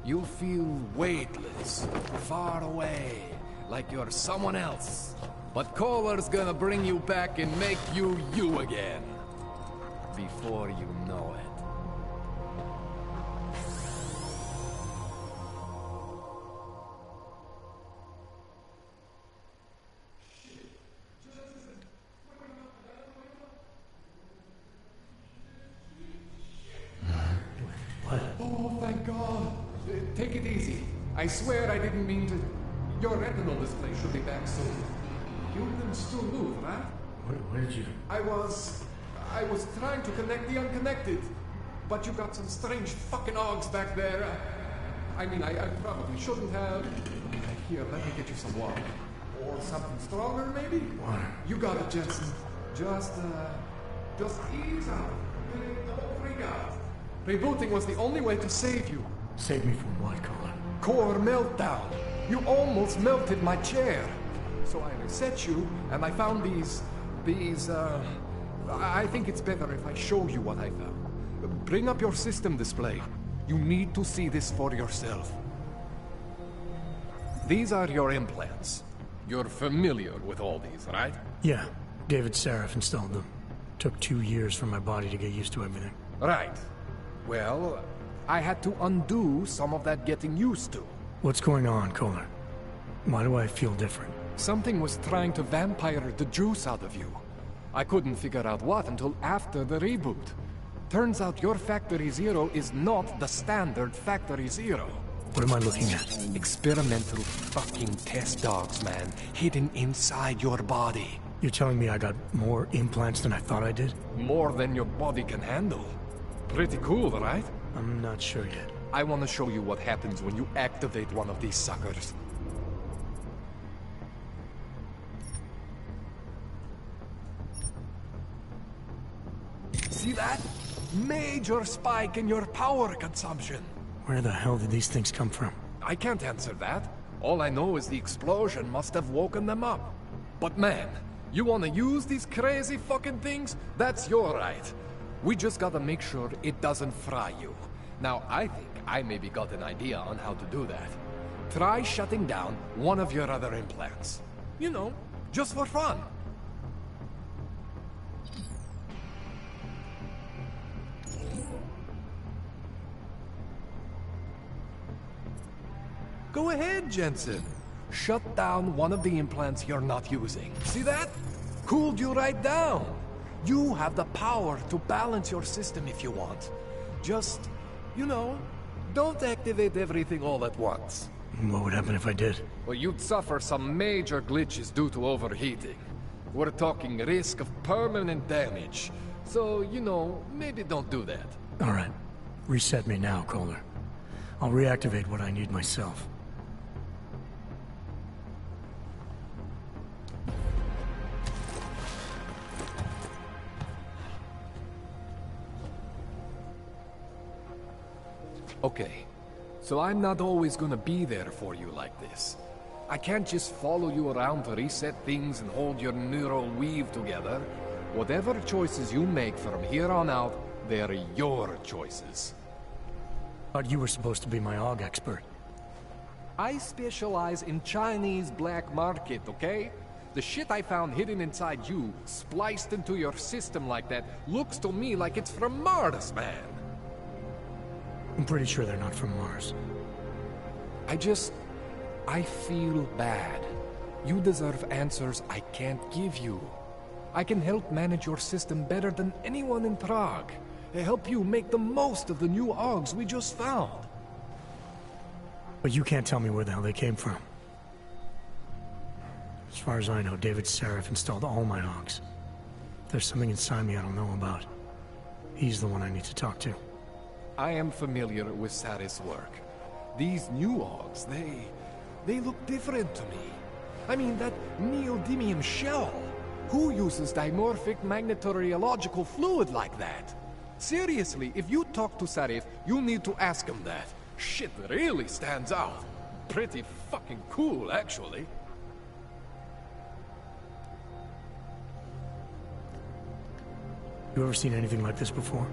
You'll feel weightless, far away, like you're someone else. But Kohler's gonna bring you back and make you you again. Before you know it. Oh, thank God. Take it easy. I swear I didn't mean to... Your retinal display should be back soon. You can still move, right? Where did you... I was trying to connect the unconnected. But you got some strange fucking ogs back there. I mean, I probably shouldn't have. Here, let me get you some water. Or something stronger, maybe? Water. You got it, Jensen. Just ease out. Don't freak out. Rebooting was the only way to save you. Save me from what, Kohler? Core meltdown. You almost melted my chair. So I reset you, and I found these... I think it's better if I show you what I found. Bring up your system display. You need to see this for yourself. These are your implants. You're familiar with all these, right? Yeah. David Sarif installed them. Took 2 years for my body to get used to everything. Right. Well, I had to undo some of that getting used to. What's going on, Kohler? Why do I feel different? Something was trying to vampire the juice out of you. I couldn't figure out what until after the reboot. Turns out your Factory Zero is not the standard Factory Zero. What am I looking at? Experimental fucking test dogs, man, hidden inside your body. You're telling me I got more implants than I thought I did? More than your body can handle. Pretty cool, right? I'm not sure yet. I want to show you what happens when you activate one of these suckers. See that? Major spike in your power consumption. Where the hell did these things come from? I can't answer that. All I know is the explosion must have woken them up. But man, you want to use these crazy fucking things? That's your right. We just gotta make sure it doesn't fry you. Now, I think I maybe got an idea on how to do that. Try shutting down one of your other implants. You know, just for fun. Go ahead, Jensen. Shut down one of the implants you're not using. See that? Cooled you right down. You have the power to balance your system if you want. Just, you know, don't activate everything all at once. What would happen if I did? Well, you'd suffer some major glitches due to overheating. We're talking risk of permanent damage. So, you know, maybe don't do that. All right. Reset me now, Kohler. I'll reactivate what I need myself. Okay, so I'm not always gonna be there for you like this. I can't just follow you around to reset things and hold your neural weave together. Whatever choices you make from here on out, they're your choices. Thought you were supposed to be my AUG expert. I specialize in Chinese black market, okay? The shit I found hidden inside you, spliced into your system like that, looks to me like it's from Mars, man. I'm pretty sure they're not from Mars. I feel bad. You deserve answers I can't give you. I can help manage your system better than anyone in Prague. Help you make the most of the new AUGs we just found. But you can't tell me where the hell they came from. As far as I know, David Sarif installed all my AUGs. There's something inside me I don't know about. He's the one I need to talk to. I am familiar with Sarif's work. These new AUGs, they look different to me. I mean, that neodymium shell. Who uses dimorphic magnetorheological fluid like that? Seriously, if you talk to Sarif, you need to ask him that. Shit really stands out. Pretty fucking cool, actually. You ever seen anything like this before?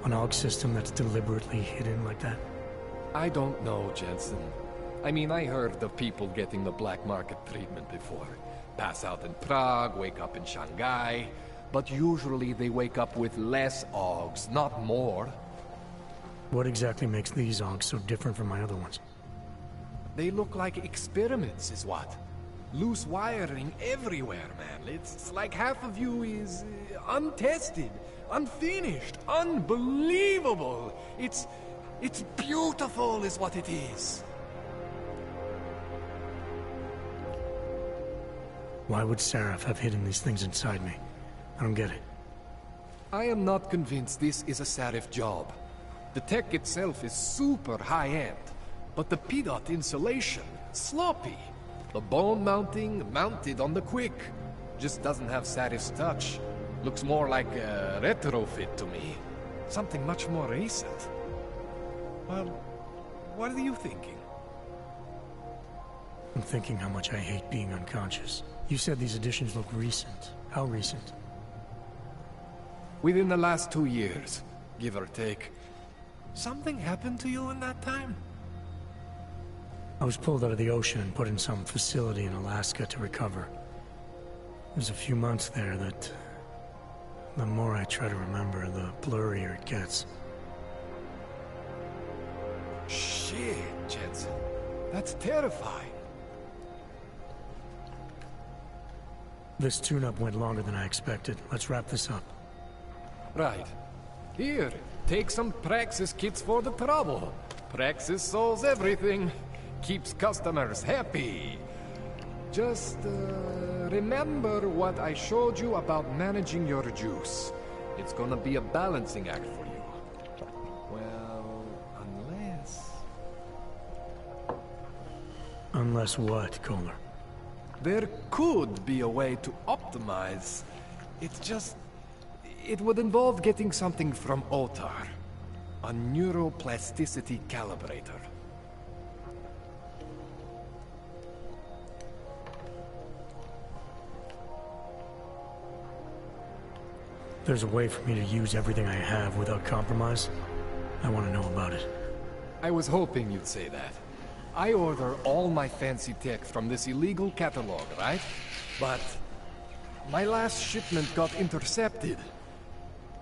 An AUG system that's deliberately hidden like that? I don't know, Jensen. I mean, I heard of people getting the black market treatment before. Pass out in Prague, wake up in Shanghai. But usually they wake up with less AUGs, not more. What exactly makes these AUGs so different from my other ones? They look like experiments, is what? Loose wiring everywhere, man. It's like half of you is untested, unfinished, unbelievable. It's beautiful is what it is. Why would Sarif have hidden these things inside me? I don't get it. I am not convinced this is a Sarif job. The tech itself is super high-end, but the PDOT insulation, sloppy. The bone mounting, mounted on the quick. Just doesn't have Sarif's touch. Looks more like a retrofit to me. Something much more recent. Well, what are you thinking? I'm thinking how much I hate being unconscious. You said these additions look recent. How recent? Within the last 2 years, give or take. Something happened to you in that time? I was pulled out of the ocean and put in some facility in Alaska to recover. There's a few months there that... the more I try to remember, the blurrier it gets. Shit, Jensen. That's terrifying. This tune-up went longer than I expected. Let's wrap this up. Right. Here, take some Praxis kits for the trouble. Praxis solves everything. Keeps customers happy. Just, remember what I showed you about managing your juice. It's gonna be a balancing act for you. Well, unless... Unless what, Kohler? There could be a way to optimize. It's just... It would involve getting something from Otar. A neuroplasticity calibrator. There's a way for me to use everything I have without compromise? I want to know about it. I was hoping you'd say that. I order all my fancy tech from this illegal catalog, right? But my last shipment got intercepted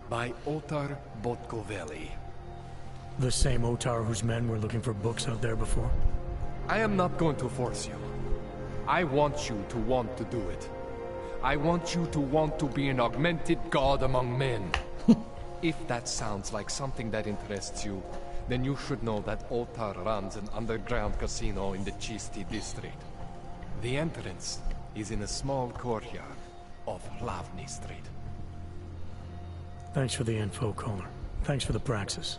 by Otar Botkoveli. The same Otar whose men were looking for books out there before? I am not going to force you. I want you to want to do it. I want you to want to be an augmented god among men. If that sounds like something that interests you, then you should know that Otar runs an underground casino in the Chisti district. The entrance is in a small courtyard off Hlavny Street. Thanks for the info, Kohler. Thanks for the praxis.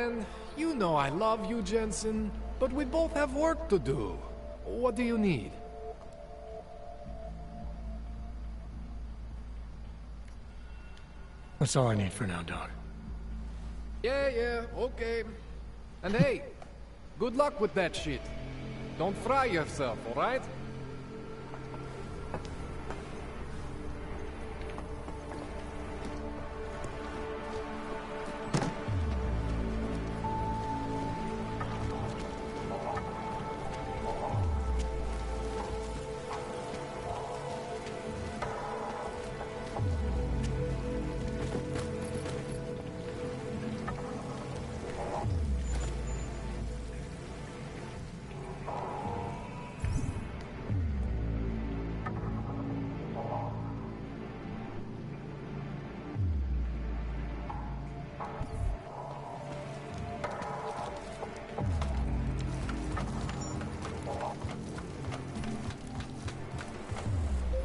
man. You know I love you, Jensen. But we both have work to do. What do you need? That's all I need for now, Doc. Yeah, okay. And hey, good luck with that shit. Don't fry yourself, alright?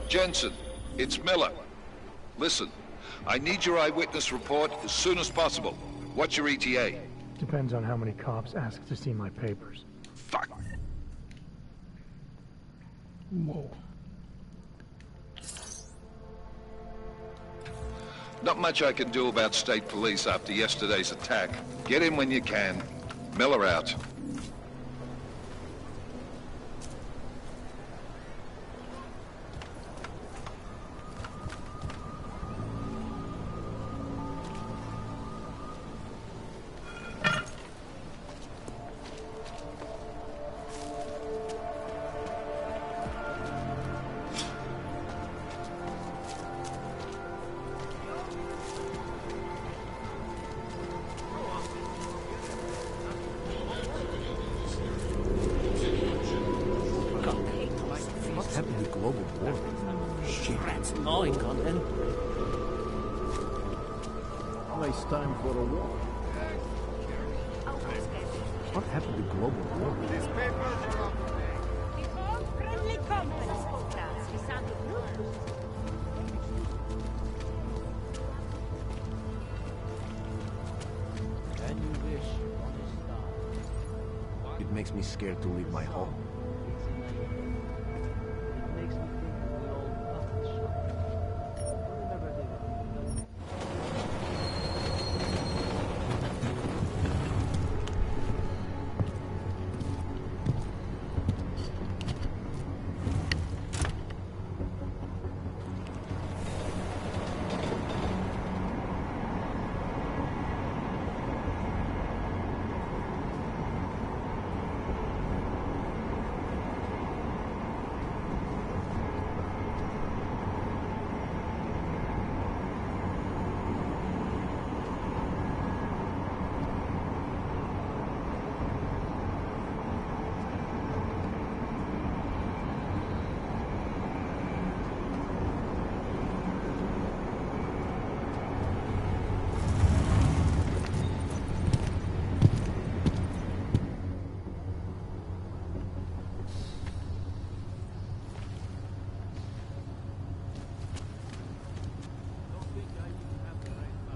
Jensen, it's Miller. Listen, I need your eyewitness report as soon as possible. What's your ETA? Depends on how many cops ask to see my papers. Fuck. Whoa. Not much I can do about state police after yesterday's attack. Get in when you can. Miller out. Nice time for a walk. What happened to global warming? These papers are up to date. Behold, friendly company. And you wish on a star. It makes me scared to leave my home. It makes me think of the old puppet shop. Remember they were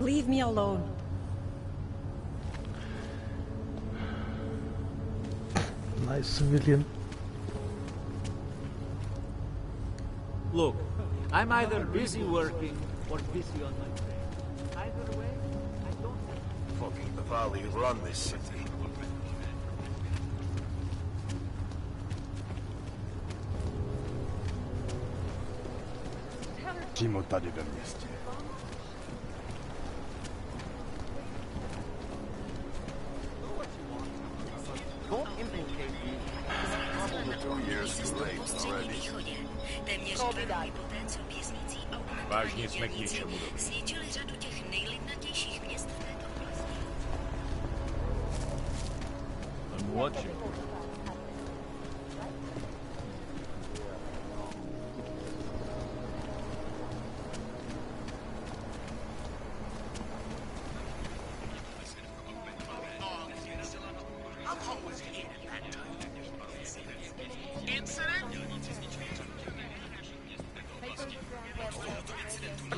Leave me alone. Nice civilian. Look, I'm either busy working or busy on my train. Either way, I don't have... Fucking the Valley run this city. Cimotali we mieście. Don't implicate me. Probably 2 years too late already. Vážně jsme k ničemu dobrý. I'm watching.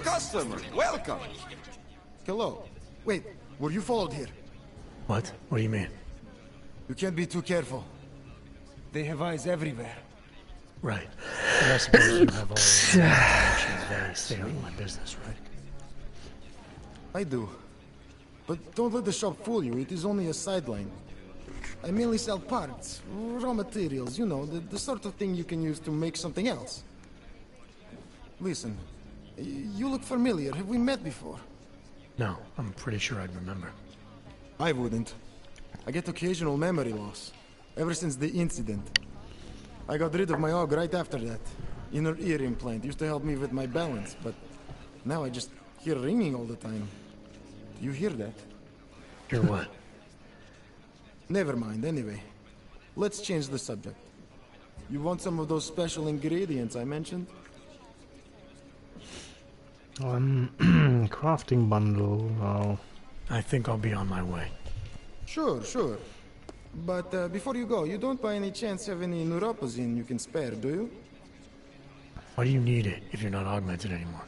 Customer, welcome. Hello. Wait, were you followed here? What? What do you mean? You can't be too careful. They have eyes everywhere. Right. But I suppose you have all the actions there. Stay out of my business, right? I do. But don't let the shop fool you. It is only a sideline. I mainly sell parts, raw materials, you know, the sort of thing you can use to make something else. Listen, you look familiar. Have we met before? No, I'm pretty sure I'd remember. I wouldn't. I get occasional memory loss, ever since the incident. I got rid of my AUG right after that. Inner ear implant used to help me with my balance, but now I just hear ringing all the time. Do you hear that? Hear what? Never mind, anyway. Let's change the subject. You want some of those special ingredients I mentioned? Crafting bundle. Oh. I think I'll be on my way. Sure, sure. But before you go, you don't by any chance have any neuropozine you can spare, do you? Why do you need it if you're not augmented anymore?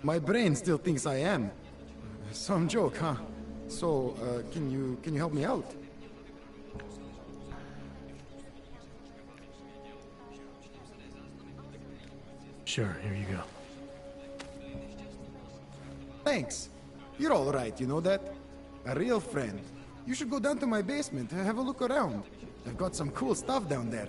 My brain still thinks I am. Some joke, huh? So, can you help me out? Sure, here you go. Thanks. You're all right, you know that? A real friend. You should go down to my basement and have a look around. I've got some cool stuff down there.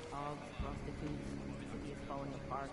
Dogs, prostitutes, the city is falling apart.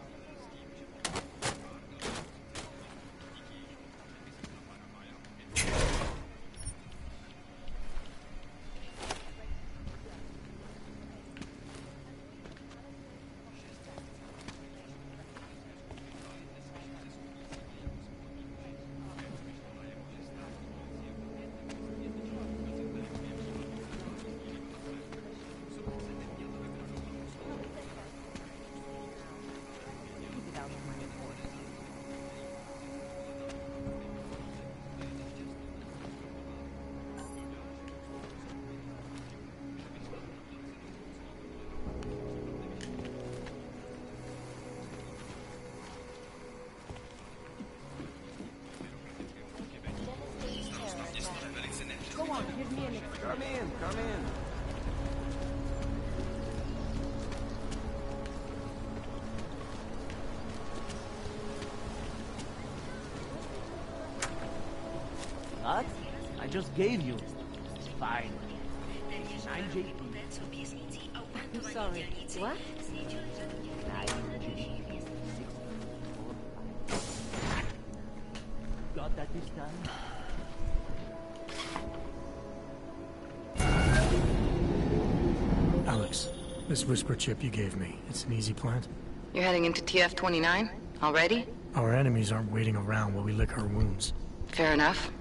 Come in, come in. What? I just gave you. Fine. 9JP. I'm sorry. What? 9JP. Got that this time? Alex, this whisper chip you gave me, it's an easy plant? You're heading into TF-29? Already? Our enemies aren't waiting around while we lick our wounds. Fair enough.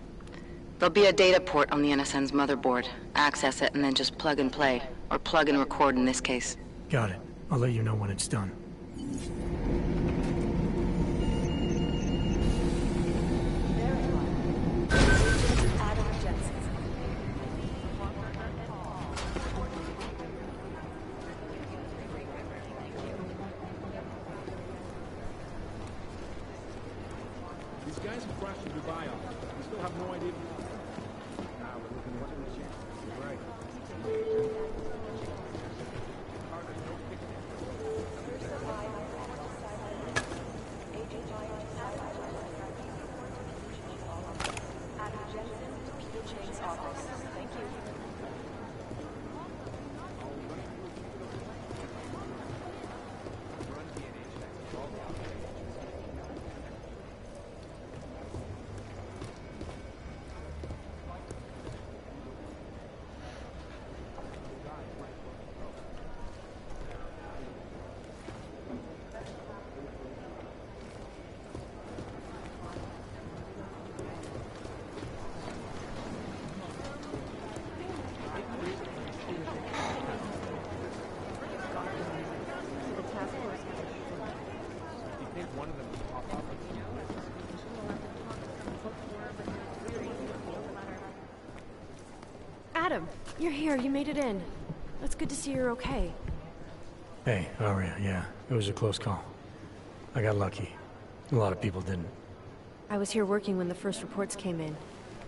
There'll be a data port on the NSN's motherboard. Access it and then just plug and play. Or plug and record in this case. Got it. I'll let you know when it's done. These guys have crashed in Dubai. We still have no idea. Nah, we're looking at the chance. You're right. Adam, you're here. You made it in. It's good to see you're okay. Hey, Aria, yeah. It was a close call. I got lucky. A lot of people didn't. I was here working when the first reports came in.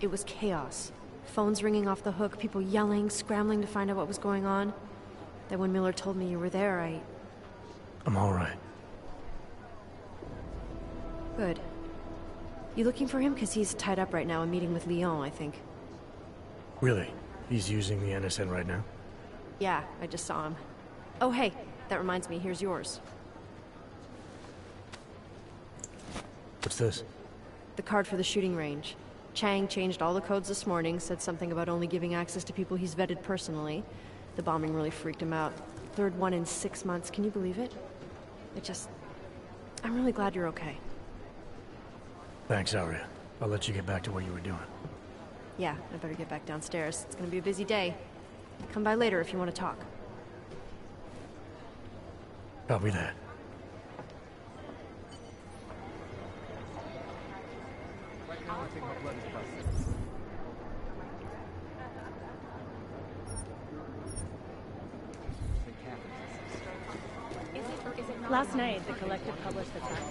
It was chaos. Phones ringing off the hook, people yelling, scrambling to find out what was going on. Then when Miller told me you were there, I'm all right. Good. You looking for him? Because he's tied up right now, a meeting with Lyon, I think. Really? He's using the NSN right now? Yeah, I just saw him. Oh, hey, that reminds me, here's yours. What's this? The card for the shooting range. Chang changed all the codes this morning, said something about only giving access to people he's vetted personally. The bombing really freaked him out. Third one in 6 months, can you believe it? I'm really glad you're okay. Thanks, Aria. I'll let you get back to what you were doing. Yeah, I better get back downstairs. It's gonna be a busy day. Come by later if you want to talk. Copy that. Right now, I think my blood is busted. Last night, the collective published the time.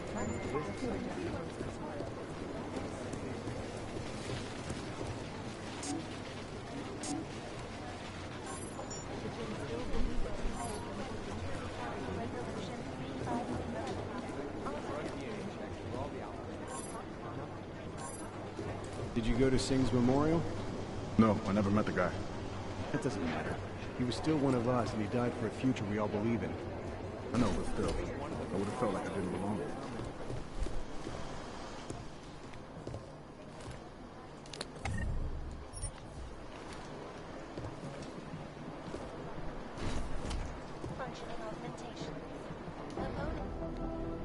Did you go to Singh's memorial? No, I never met the guy. That doesn't matter. He was still one of us, and he died for a future we all believe in. I know, but still, I would have felt like I didn't belong there.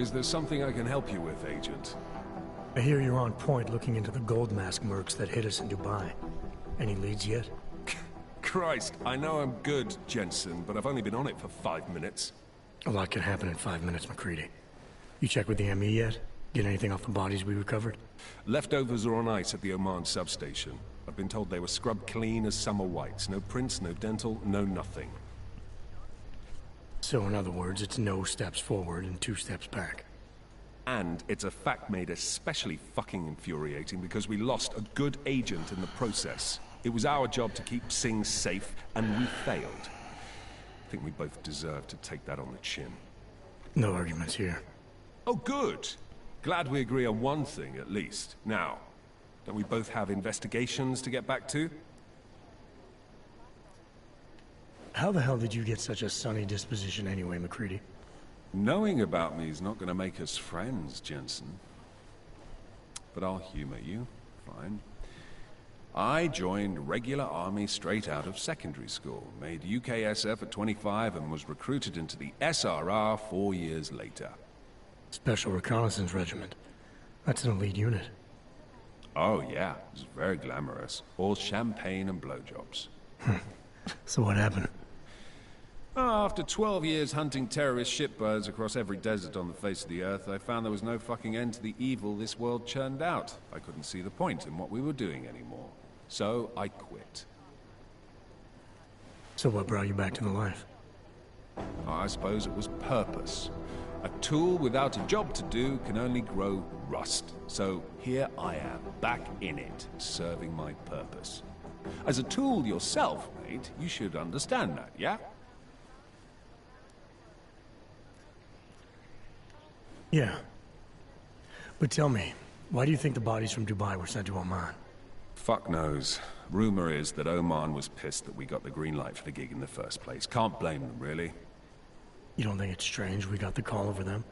Is there something I can help you with, Agent? I hear you're on point looking into the gold mask mercs that hit us in Dubai. Any leads yet? Christ, I know I'm good, Jensen, but I've only been on it for 5 minutes. A lot can happen in 5 minutes, McCready. You check with the ME yet? Get anything off the bodies we recovered? Leftovers are on ice at the Oman substation. I've been told they were scrubbed clean as summer whites. No prints, no dental, no nothing. So in other words, it's no steps forward and 2 steps back. And it's a fact made especially fucking infuriating because we lost a good agent in the process. It was our job to keep Singh safe, and we failed. I think we both deserve to take that on the chin. No arguments here. Oh, good. Glad we agree on one thing, at least. Now, don't we both have investigations to get back to? How the hell did you get such a sunny disposition anyway, McCready? Knowing about me is not going to make us friends, Jensen. But I'll humor you. Fine. I joined regular army straight out of secondary school, made UKSF at 25 and was recruited into the SRR 4 years later. Special Reconnaissance Regiment. That's an elite unit. Oh, yeah. It was very glamorous. All champagne and blowjobs. So what happened? After 12 years hunting terrorist shitbirds across every desert on the face of the earth, I found there was no fucking end to the evil this world churned out. I couldn't see the point in what we were doing anymore. So I quit. So what brought you back to the life? I suppose it was purpose. A tool without a job to do can only grow rust. So here I am, back in it, serving my purpose. As a tool yourself, mate, you should understand that, yeah? Yeah. But tell me, why do you think the bodies from Dubai were sent to Oman? Fuck knows. Rumor is that Oman was pissed that we got the green light for the gig in the first place. Can't blame them, really. You don't think it's strange we got the call over them?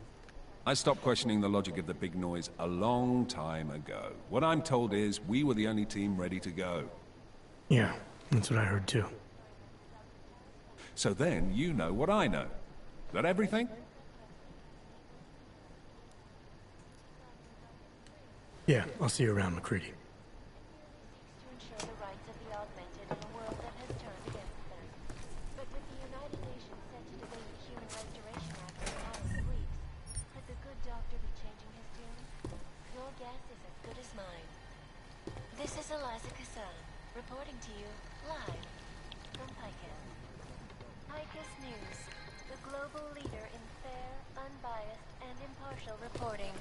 I stopped questioning the logic of the big noise a long time ago. What I'm told is we were the only team ready to go. Yeah, that's what I heard too. So then you know what I know. That everything? Yeah, I'll see you around, McCready. Reporting to you live from Picus. Picus News, the global leader in fair, unbiased, and impartial reporting.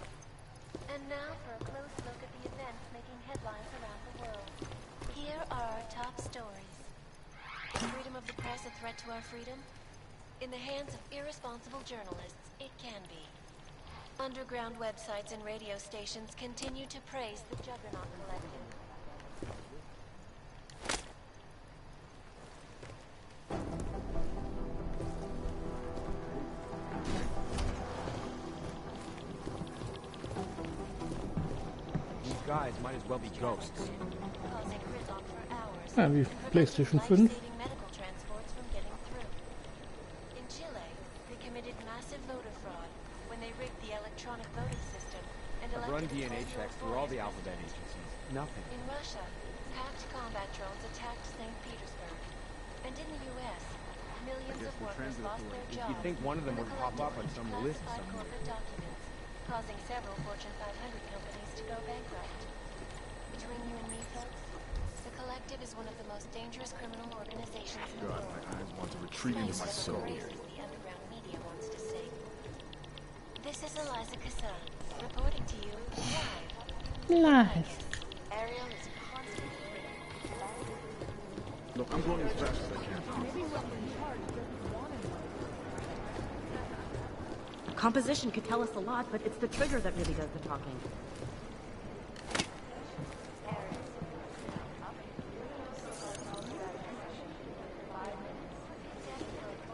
And now for a close look at the events making headlines around the world. Here are our top stories. Is freedom of the press a threat to our freedom? In the hands of irresponsible journalists, it can be. Underground websites and radio stations continue to praise the Juggernaut Collective. Guys might as well be ghosts. Ja, wie PlayStation 5. In Chile, they committed massive voter fraud when they rigged the electronic voting system and Run elected DNA checks through all the alphabet agencies. Nothing. In Russia, hacked combat drones attacked St. Petersburg. And in the U.S., millions of workers lost their jobs. You'd think one of them would pop up on some list somewhere. Corporate documents, causing several Fortune 500 companies to go bankrupt. Between you and me, folks, the Collective is one of the most dangerous criminal organizations in the world. I want to retreat into my soul. The underground media wants to say. This is Eliza Kassan, reporting to you live. Ariel is constantly. Look, I'm going as fast as I can. Composition could tell us a lot, but it's the trigger that really does the talking.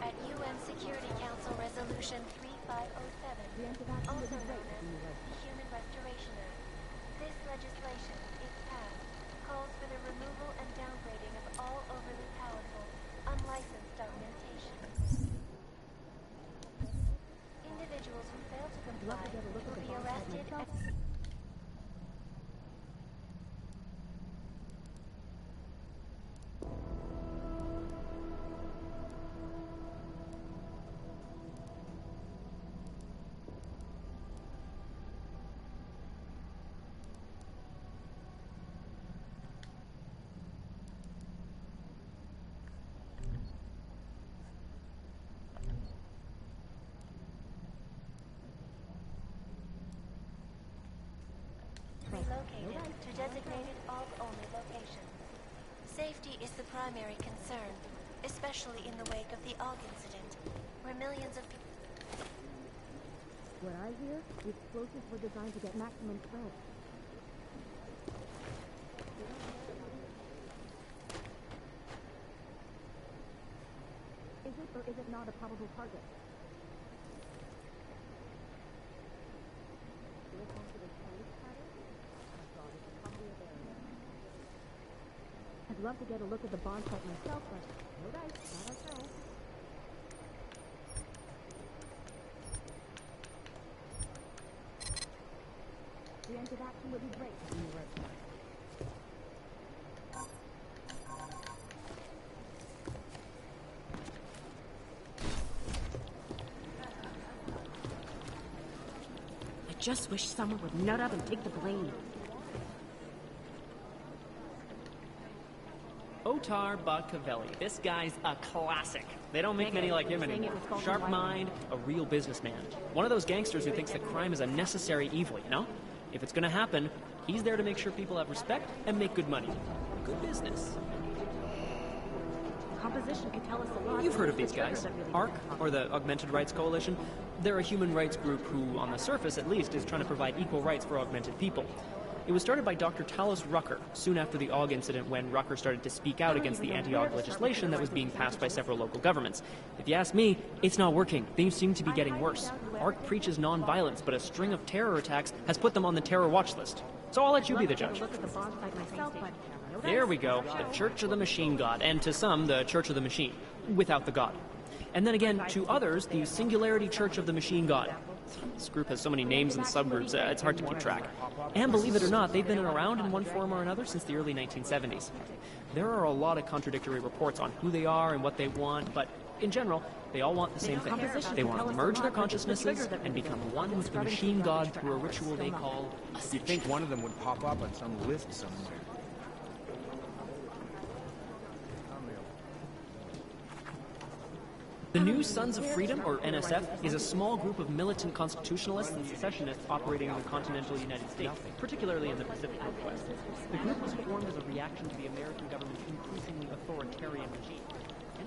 At UN Security Council Resolution 3507, also known as the Human Restoration Act, this legislation, if passed, calls for the removal and downgrading of all overly powerful, unlicensed documentation. Individuals who fail to comply will be arrested and... relocated to designated AUG-only locations. Safety is the primary concern, especially in the wake of the AUG incident, where millions of people... What I hear, the explosives were designed to get maximum spread. Is it or is it not a probable target? I'd love to get a look at the bomb site myself, but no dice, not ourselves. The end of action would be great. just wish someone would nut up and take the blame. Otar Bodkavelli. This guy's a classic. They don't make many like him anymore. Sharp mind, a real businessman. One of those gangsters who thinks that crime is a necessary evil, you know? If it's gonna happen, he's there to make sure people have respect and make good money. Good business. Composition could tell us a lot. You've heard of these guys. ARC, or the Augmented Rights Coalition. They're a human rights group who, on the surface at least, is trying to provide equal rights for augmented people. It was started by Dr. Talos Rucker, soon after the AUG incident when Rucker started to speak out against the anti-AUG legislation that was being passed by several local governments. If you ask me, it's not working. Things seem to be getting worse. ARC preaches non-violence, but a string of terror attacks has put them on the terror watch list. So I'll let you be the judge. There we go, the Church of the Machine God, and to some, the Church of the Machine, without the God. And then again, to others, the Singularity Church of the Machine God. This group has so many names and subgroups, it's hard to keep track. And believe it or not, they've been around in one form or another since the early 1970s. There are a lot of contradictory reports on who they are and what they want, but in general, they all want the same thing. They want to merge their consciousnesses and become one with the Machine God through a ritual they call a You'd think one of them would pop up on some list somewhere. The New Sons of Freedom, or NSF, is a small group of militant constitutionalists and secessionists operating in the continental United States, particularly in the Pacific Northwest. The group was formed as a reaction to the American government's increasingly authoritarian regime.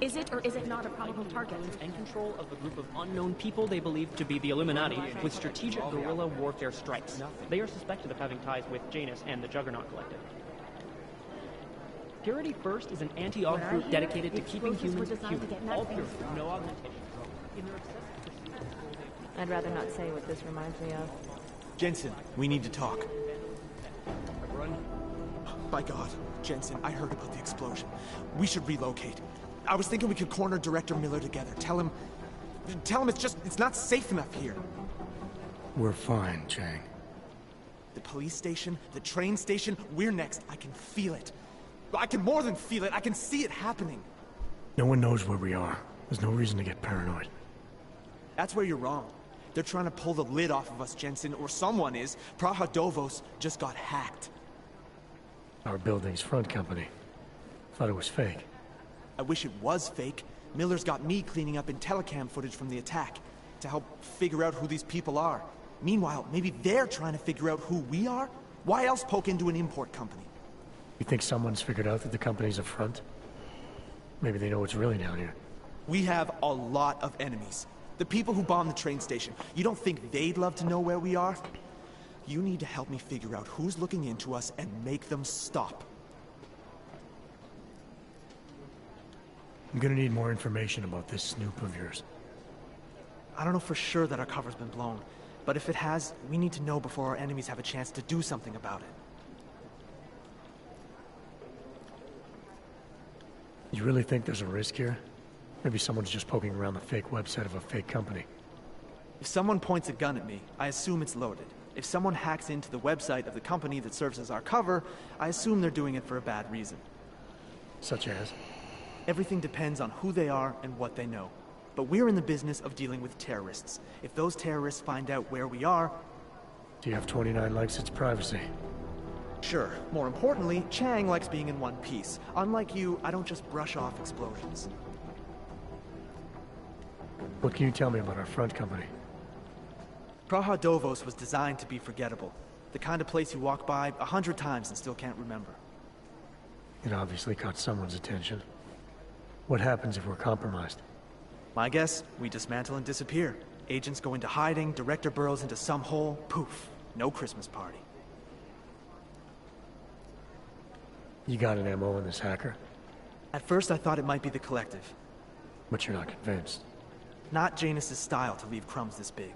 Is it or is it not a probable target? And control of a group of unknown people they believe to be the Illuminati with strategic guerrilla warfare strikes. They are suspected of having ties with Janus and the Juggernaut Collective. Purity First is an anti-AUG group dedicated to keeping humans human, all pure, no augmentation. I'd rather not say what this reminds me of. Jensen, we need to talk. Run. By God, Jensen, I heard about the explosion. We should relocate. I was thinking we could corner Director Miller together. Tell him it's not safe enough here. We're fine, Chang. The police station, the train station, we're next. I can feel it. I can more than feel it. I can see it happening. No one knows where we are. There's no reason to get paranoid. That's where you're wrong. They're trying to pull the lid off of us, Jensen, or someone is. Praha Dovos just got hacked. Our building's front company. Thought it was fake. I wish it was fake. Miller's got me cleaning up IntelliCam footage from the attack to help figure out who these people are. Meanwhile, maybe they're trying to figure out who we are? Why else poke into an import company? You think someone's figured out that the company's a front? Maybe they know what's really down here. We have a lot of enemies. The people who bombed the train station. You don't think they'd love to know where we are? You need to help me figure out who's looking into us and make them stop. I'm gonna need more information about this snoop of yours. I don't know for sure that our cover's been blown, but if it has, we need to know before our enemies have a chance to do something about it. You really think there's a risk here? Maybe someone's just poking around the fake website of a fake company. If someone points a gun at me, I assume it's loaded. If someone hacks into the website of the company that serves as our cover, I assume they're doing it for a bad reason. Such as? Everything depends on who they are and what they know. But we're in the business of dealing with terrorists. If those terrorists find out where we are... Do you have 29 likes its privacy? Sure. More importantly, Chang likes being in one piece. Unlike you, I don't just brush off explosions. What can you tell me about our front company? Praha Dovos was designed to be forgettable. The kind of place you walk by 100 times and still can't remember. It obviously caught someone's attention. What happens if we're compromised? My guess, we dismantle and disappear. Agents go into hiding, Director burrows into some hole, poof, no Christmas party. You got an MO in this hacker? At first I thought it might be the Collective. But you're not convinced? Not Janus's style to leave crumbs this big.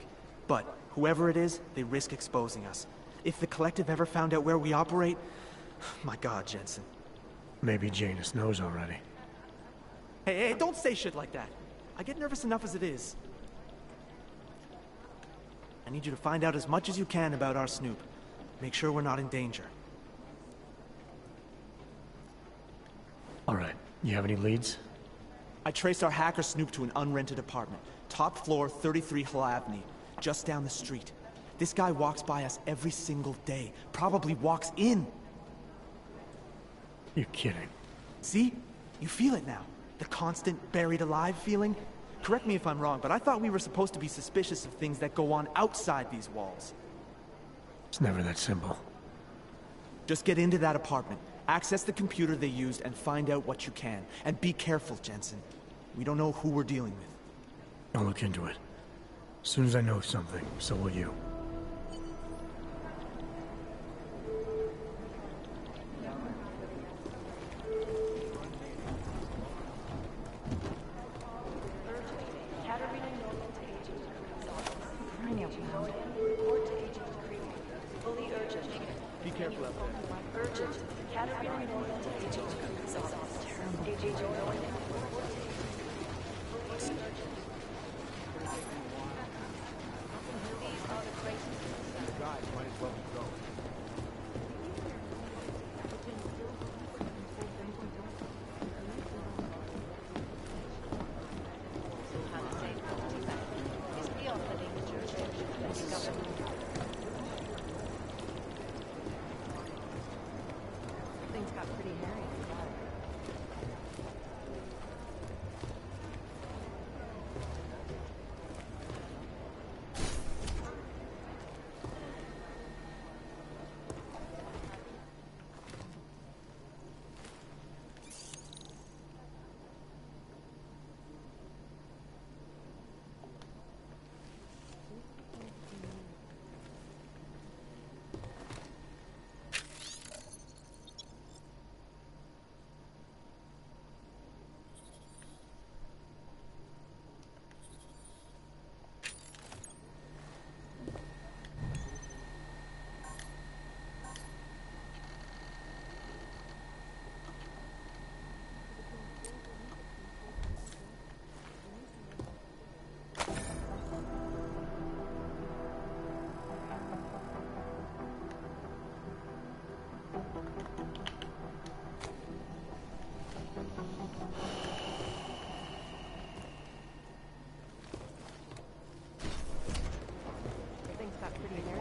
But whoever it is, they risk exposing us. If the Collective ever found out where we operate... My God, Jensen. Maybe Janus knows already. Hey, don't say shit like that. I get nervous enough as it is. I need you to find out as much as you can about our snoop. Make sure we're not in danger. All right. You have any leads? I traced our hacker snoop to an unrented apartment. Top floor, 33 Hill Avenue. Just down the street. This guy walks by us every single day. Probably walks in. You're kidding. See? You feel it now. The constant buried alive feeling. Correct me if I'm wrong, but I thought we were supposed to be suspicious of things that go on outside these walls. It's never that simple. Just get into that apartment, access the computer they used, and find out what you can. And be careful, Jensen. We don't know who we're dealing with. I'll look into it. As soon as I know something, so will you. Be careful out there. Urgent. Category Normal to agent. Terrible. Guys, might as well go. Things got pretty hairy.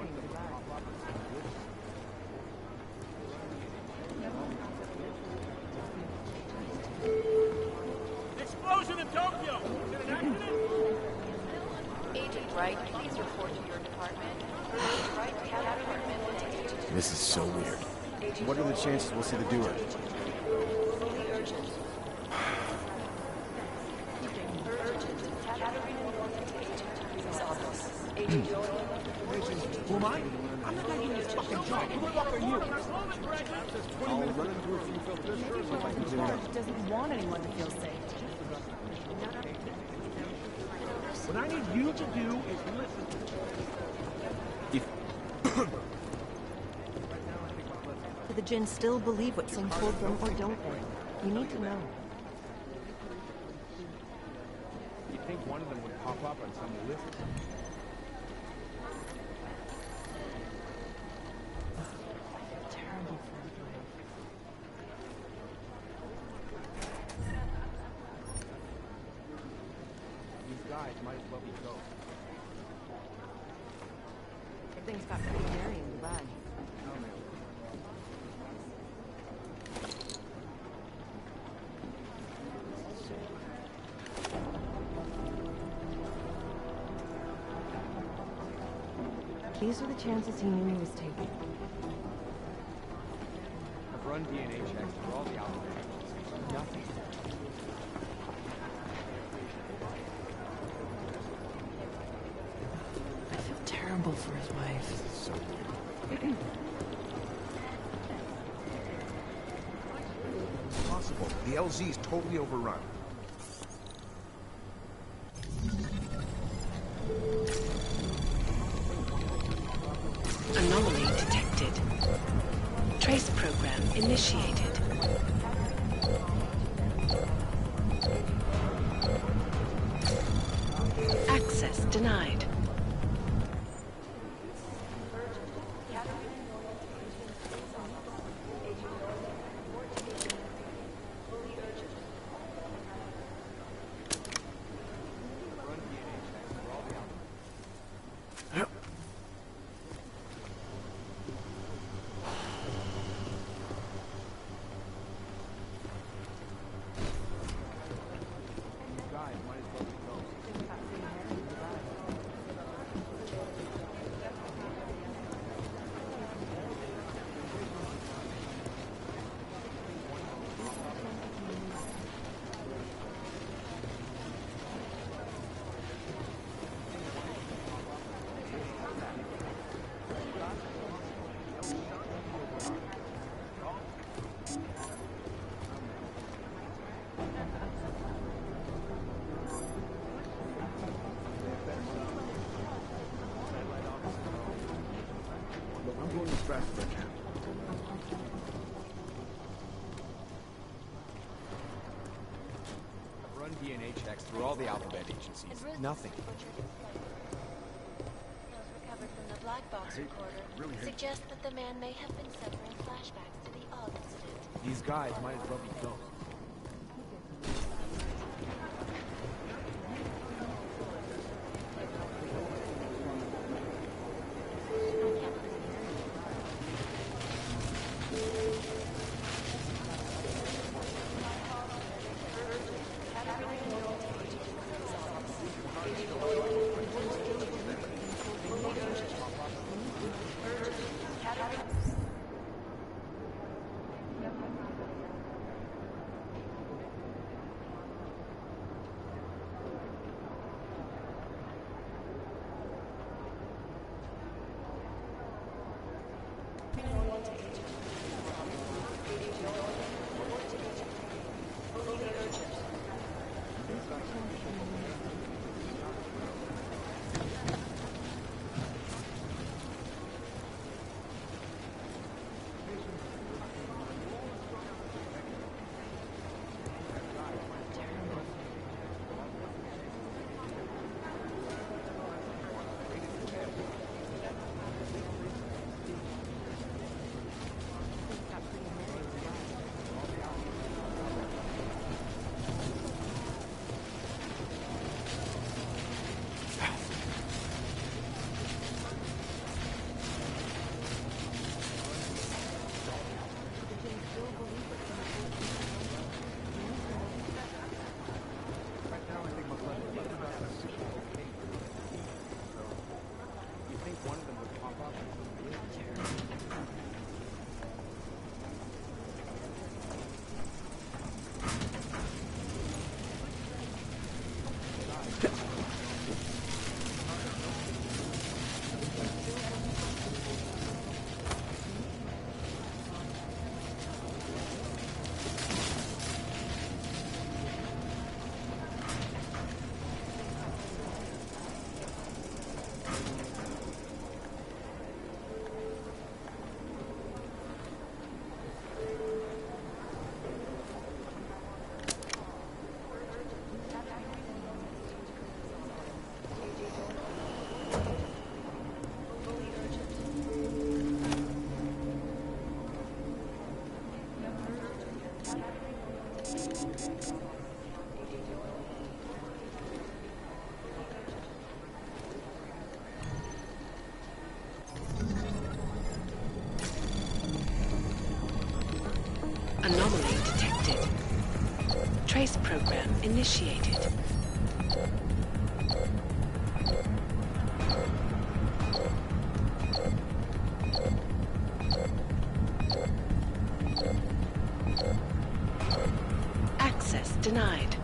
Explosion in Tokyo! Is it an accident? Agent Wright, please report to your department. Agent Wright, department. This is so weird. What are the chances we'll see the doer? Who am I? I'm the guy doing this fucking job. Who the fuck are you? I'll run into a few filters first if I can do it. Doesn't want anyone to feel safe. What I need you to do is listen. Do the Jinn still believe what Singh told them, or don't they? You need to know. You'd think one of them would pop up on some list. Might as well be go. Things got pretty hairy in Dubai. These are the chances he knew he was taking. I've run DNA checks for all the outlets. Nothing. Terrible for his wife. So It's possible. The LZ's totally overrun. Anomaly detected. Trace program initiated. Access denied. fast as I can. I've run DNA checks through all the alphabet agencies. Nothing. Recovered from the black box recorder suggest that the man may have been suffering flashbacks to the Og incident. These guys might as well be ghosts. Anomaly detected. Trace program initiated. Access denied.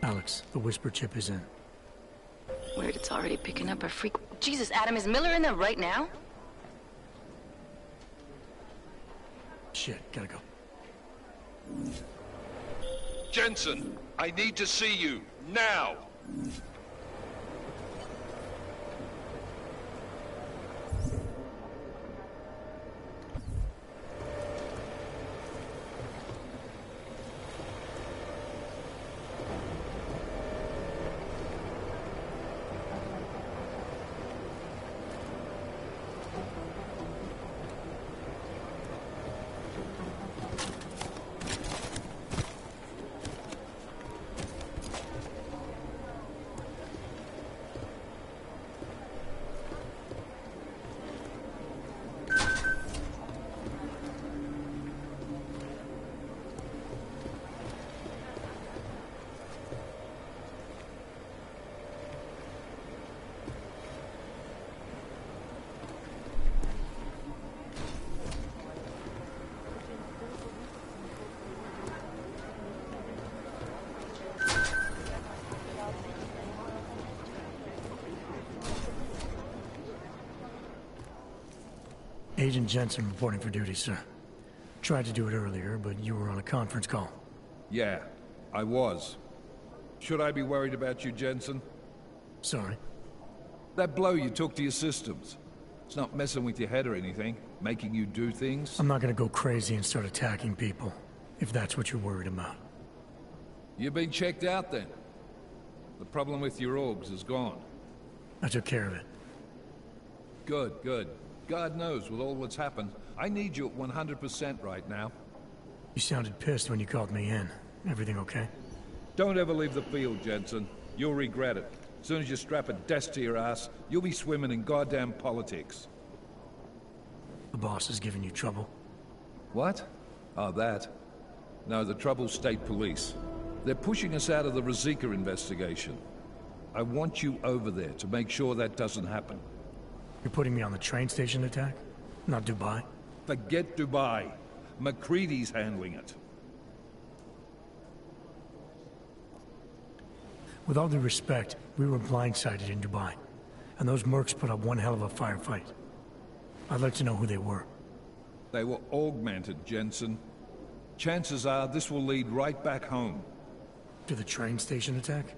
Alex, the whisper chip is in. Weird, it's already picking up a freak. Jesus, Adam, is Miller in there right now? Shit, gotta go. Jensen, I need to see you, now! Agent Jensen reporting for duty, sir. Tried to do it earlier, but you were on a conference call. Yeah, I was. Should I be worried about you, Jensen? Sorry? That blow you took to your systems. It's not messing with your head or anything, making you do things? I'm not gonna go crazy and start attacking people, if that's what you're worried about. You've been checked out then. The problem with your orgs is gone. I took care of it. Good, good. God knows, with all what's happened, I need you at 100% right now. You sounded pissed when you called me in. Everything okay? Don't ever leave the field, Jensen. You'll regret it. As soon as you strap a desk to your ass, you'll be swimming in goddamn politics. The boss is giving you trouble? What? Oh, that? No, the trouble's state police. They're pushing us out of the Ruzicka investigation. I want you over there to make sure that doesn't happen. You're putting me on the train station attack? Not Dubai? Forget Dubai. McCready's handling it. With all due respect, we were blindsided in Dubai. And those mercs put up one hell of a firefight. I'd like to know who they were. They were augmented, Jensen. Chances are this will lead right back home. To the train station attack?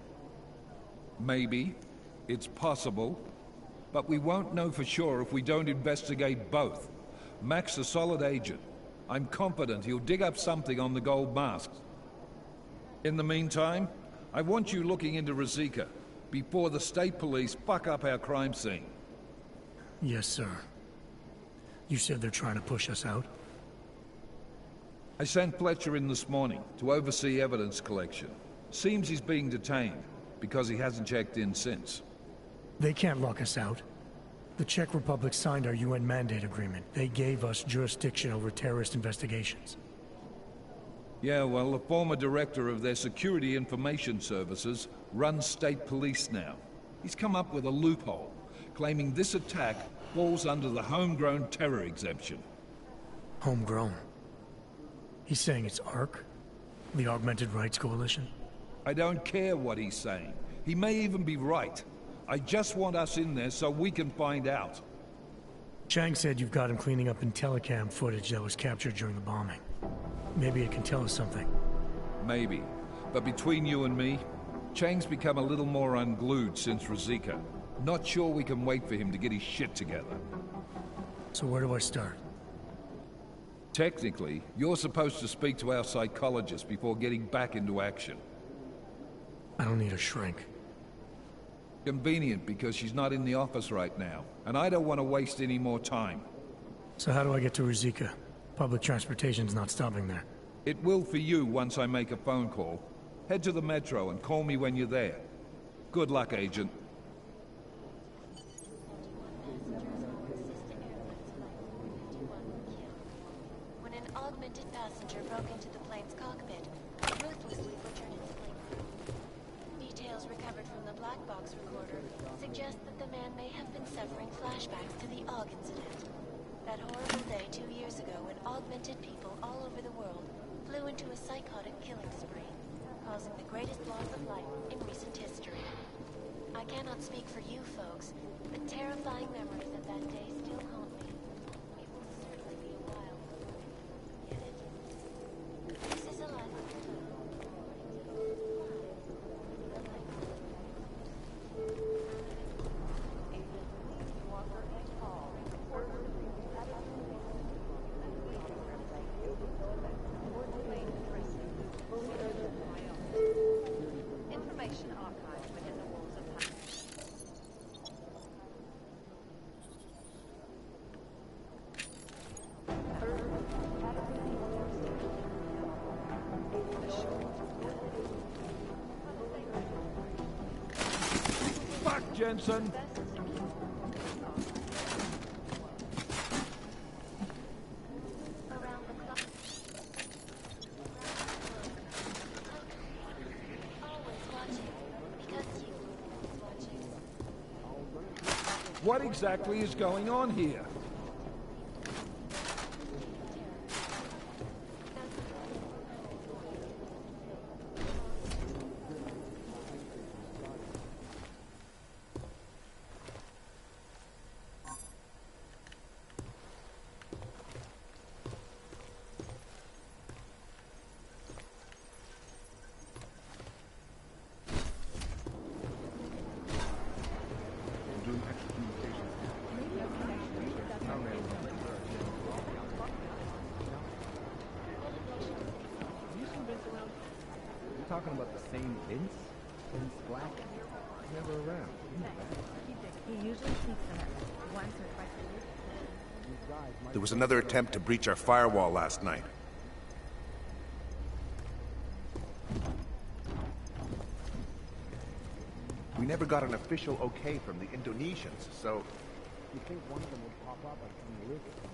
Maybe. It's possible. But we won't know for sure if we don't investigate both. Mac's a solid agent. I'm confident he'll dig up something on the gold masks. In the meantime, I want you looking into Ruzicka before the state police fuck up our crime scene. Yes, sir. You said they're trying to push us out? I sent Fletcher in this morning to oversee evidence collection. Seems he's being detained because he hasn't checked in since. They can't lock us out. The Czech Republic signed our UN mandate agreement. They gave us jurisdiction over terrorist investigations. Yeah, well, the former director of their security information services runs state police now. He's come up with a loophole, claiming this attack falls under the homegrown terror exemption. Homegrown? He's saying it's ARC? The Augmented Rights Coalition? I don't care what he's saying. He may even be right. I just want us in there so we can find out. Chang said you've got him cleaning up Intellicam footage that was captured during the bombing. Maybe it can tell us something. Maybe. But between you and me, Chang's become a little more unglued since Ruzicka. Not sure we can wait for him to get his shit together. So where do I start? Technically, you're supposed to speak to our psychologist before getting back into action. I don't need a shrink. Convenient because she's not in the office right now, and I don't want to waste any more time. So how do I get to Ruzicka? Public transportation's not stopping there. It will for you once I make a phone call. Head to the metro and call me when you're there. Good luck, Agent. When an augmented passenger broke into the plane's cockpit, ruthlessly butchered its plane crew. Details recovered from the black box recorder suggest that the man may have been suffering flashbacks to the AUG incident. That horrible day 2 years ago when augmented people all over the world flew into a psychotic killing spree, causing the greatest loss of life in recent history. I cannot speak for you folks, but terrifying memories of that day still haunt me. It will certainly be a while before we get it. This is a lesson. Information archived within the walls of Fuck, Jensen! What exactly is going on here? Talking about the same Vince? Vince Black? Never around. He usually sneaks in once or twice a week. There was another attempt to breach our firewall last night. We never got an official okay from the Indonesians, so... You think one of them would pop up like some lizard somewhere?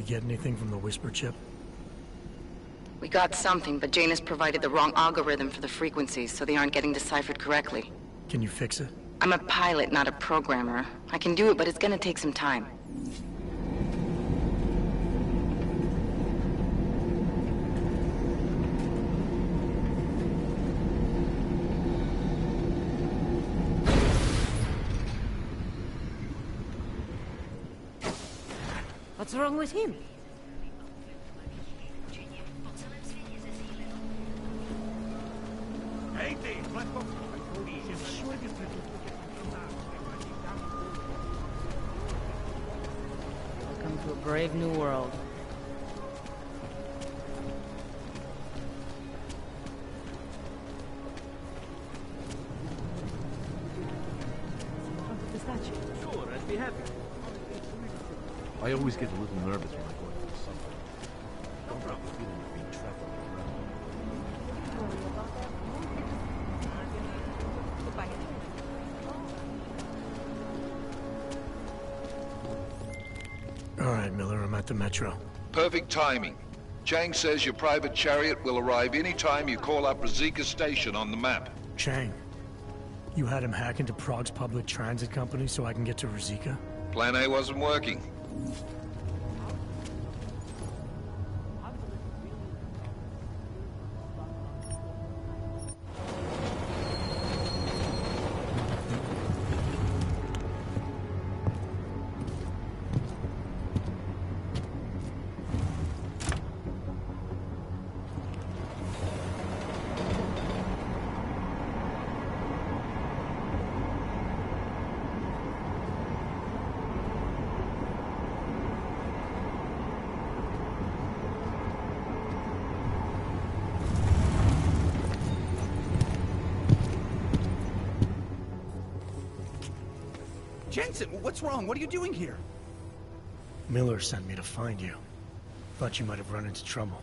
Get anything from the whisper chip? We got something, but Jane has provided the wrong algorithm for the frequencies, so they aren't getting deciphered correctly. Can you fix it? I'm a pilot, not a programmer. I can do it, but it's gonna take some time. What's wrong with him? Welcome to a brave new world. The statue. Sure, I'd be happy. I always get a little nervous when I go into the subway. Don't have the feeling of being trapped All right, Miller, I'm at the metro. Perfect timing. Chang says your private chariot will arrive any time you call up Rizika Station on the map. Chang, you had him hack into Prague's public transit company so I can get to Rizika? Plan A wasn't working. Jensen, what's wrong? What are you doing here? Miller sent me to find you. Thought you might have run into trouble.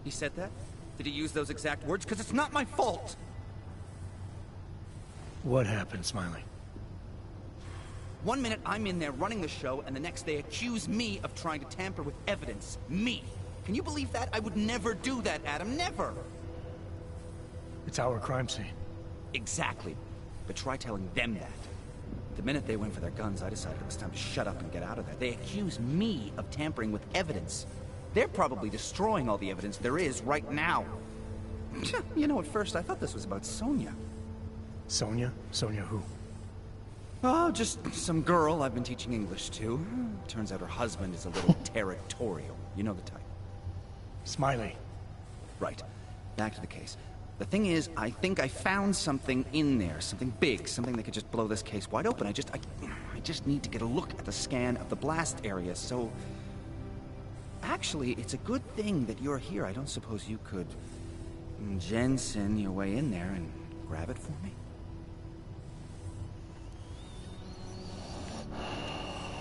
He said that? Did he use those exact words? Because it's not my fault! What happened, Smiley? 1 minute I'm in there running the show, and the next they accuse me of trying to tamper with evidence. Me! Can you believe that? I would never do that, Adam. Never! It's our crime scene. Exactly. But try telling them that. The minute they went for their guns, I decided it was time to shut up and get out of there. They accuse me of tampering with evidence. They're probably destroying all the evidence there is right now. You know, at first I thought this was about Sonia. Sonia? Sonia who? Oh, just some girl I've been teaching English to. Turns out her husband is a little territorial. You know the type. Smiley. Right. Back to the case. The thing is, I think I found something in there. Something big. Something that could just blow this case wide open. I just need to get a look at the scan of the blast area, so... Actually, it's a good thing that you're here. I don't suppose you could... Jensen your way in there and grab it for me?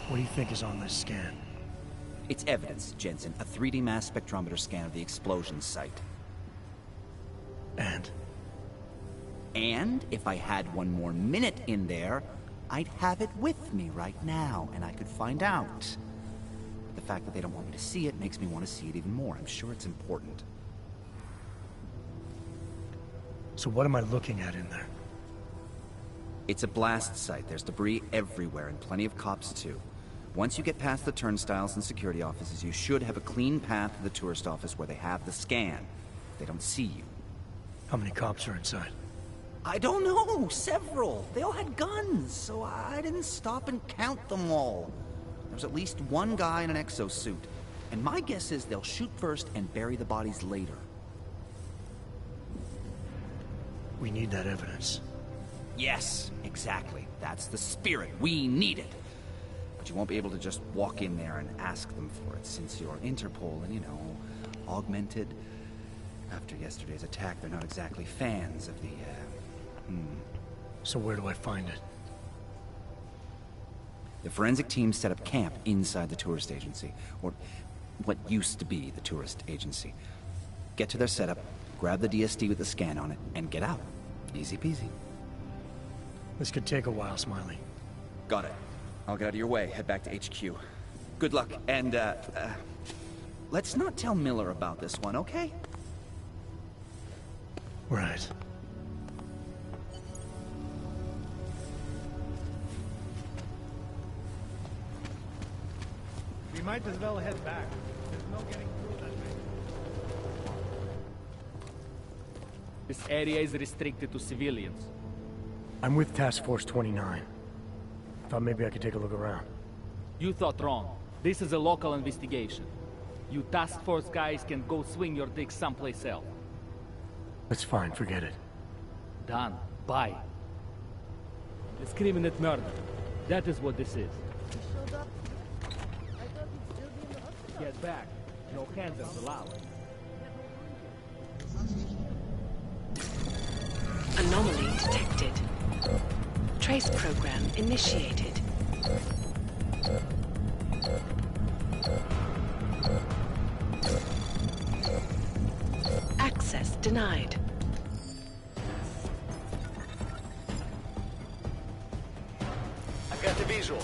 What do you think is on this scan? It's evidence, Jensen. A 3D mass spectrometer scan of the explosion site. And? And if I had 1 more minute in there, I'd have it with me right now, and I could find out. But the fact that they don't want me to see it makes me want to see it even more. I'm sure it's important. So what am I looking at in there? It's a blast site. There's debris everywhere, and plenty of cops too. Once you get past the turnstiles and security offices, you should have a clean path to the tourist office where they have the scan. They don't see you. How many cops are inside? I don't know. Several. They all had guns, so I didn't stop and count them all. There's at least 1 guy in an exosuit. And my guess is they'll shoot first and bury the bodies later. We need that evidence. Yes, exactly. That's the spirit. We need it. But you won't be able to just walk in there and ask them for it, since you're Interpol and, you know, augmented. After yesterday's attack, they're not exactly fans of the, So where do I find it? The forensic team set up camp inside the tourist agency, or what used to be the tourist agency. Get to their setup, grab the DSD with the scan on it, and get out. Easy peasy. This could take a while, Smiley. Got it. I'll get out of your way, head back to HQ. Good luck, and, let's not tell Miller about this one, okay? Right. We might as well head back. There's no getting through that way. This area is restricted to civilians. I'm with Task Force 29. Thought maybe I could take a look around. You thought wrong. This is a local investigation. You task force guys can go swing your dick someplace else. That's fine, forget it. Done. Bye. Discriminate murder. That is what this is. Get back. No hands allowed. Anomaly detected. Trace program initiated. Access denied. I got the visual.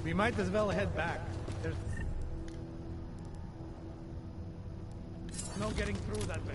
We might as well head back. There's no getting through that way.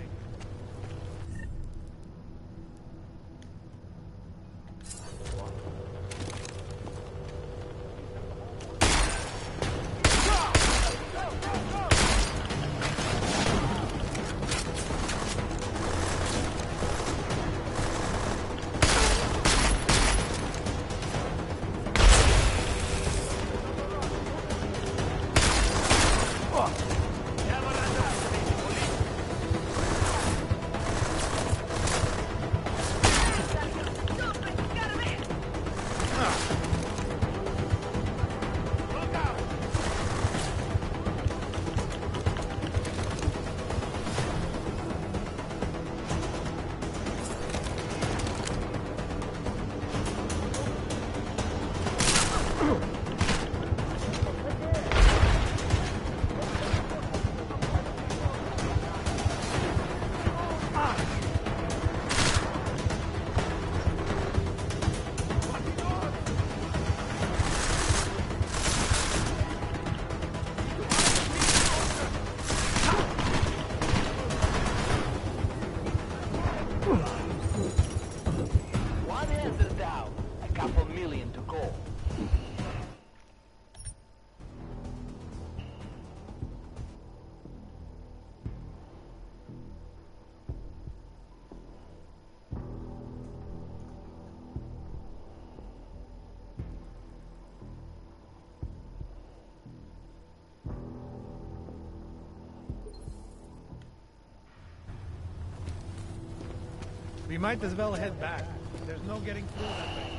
We might as well head back. There's no getting through that way.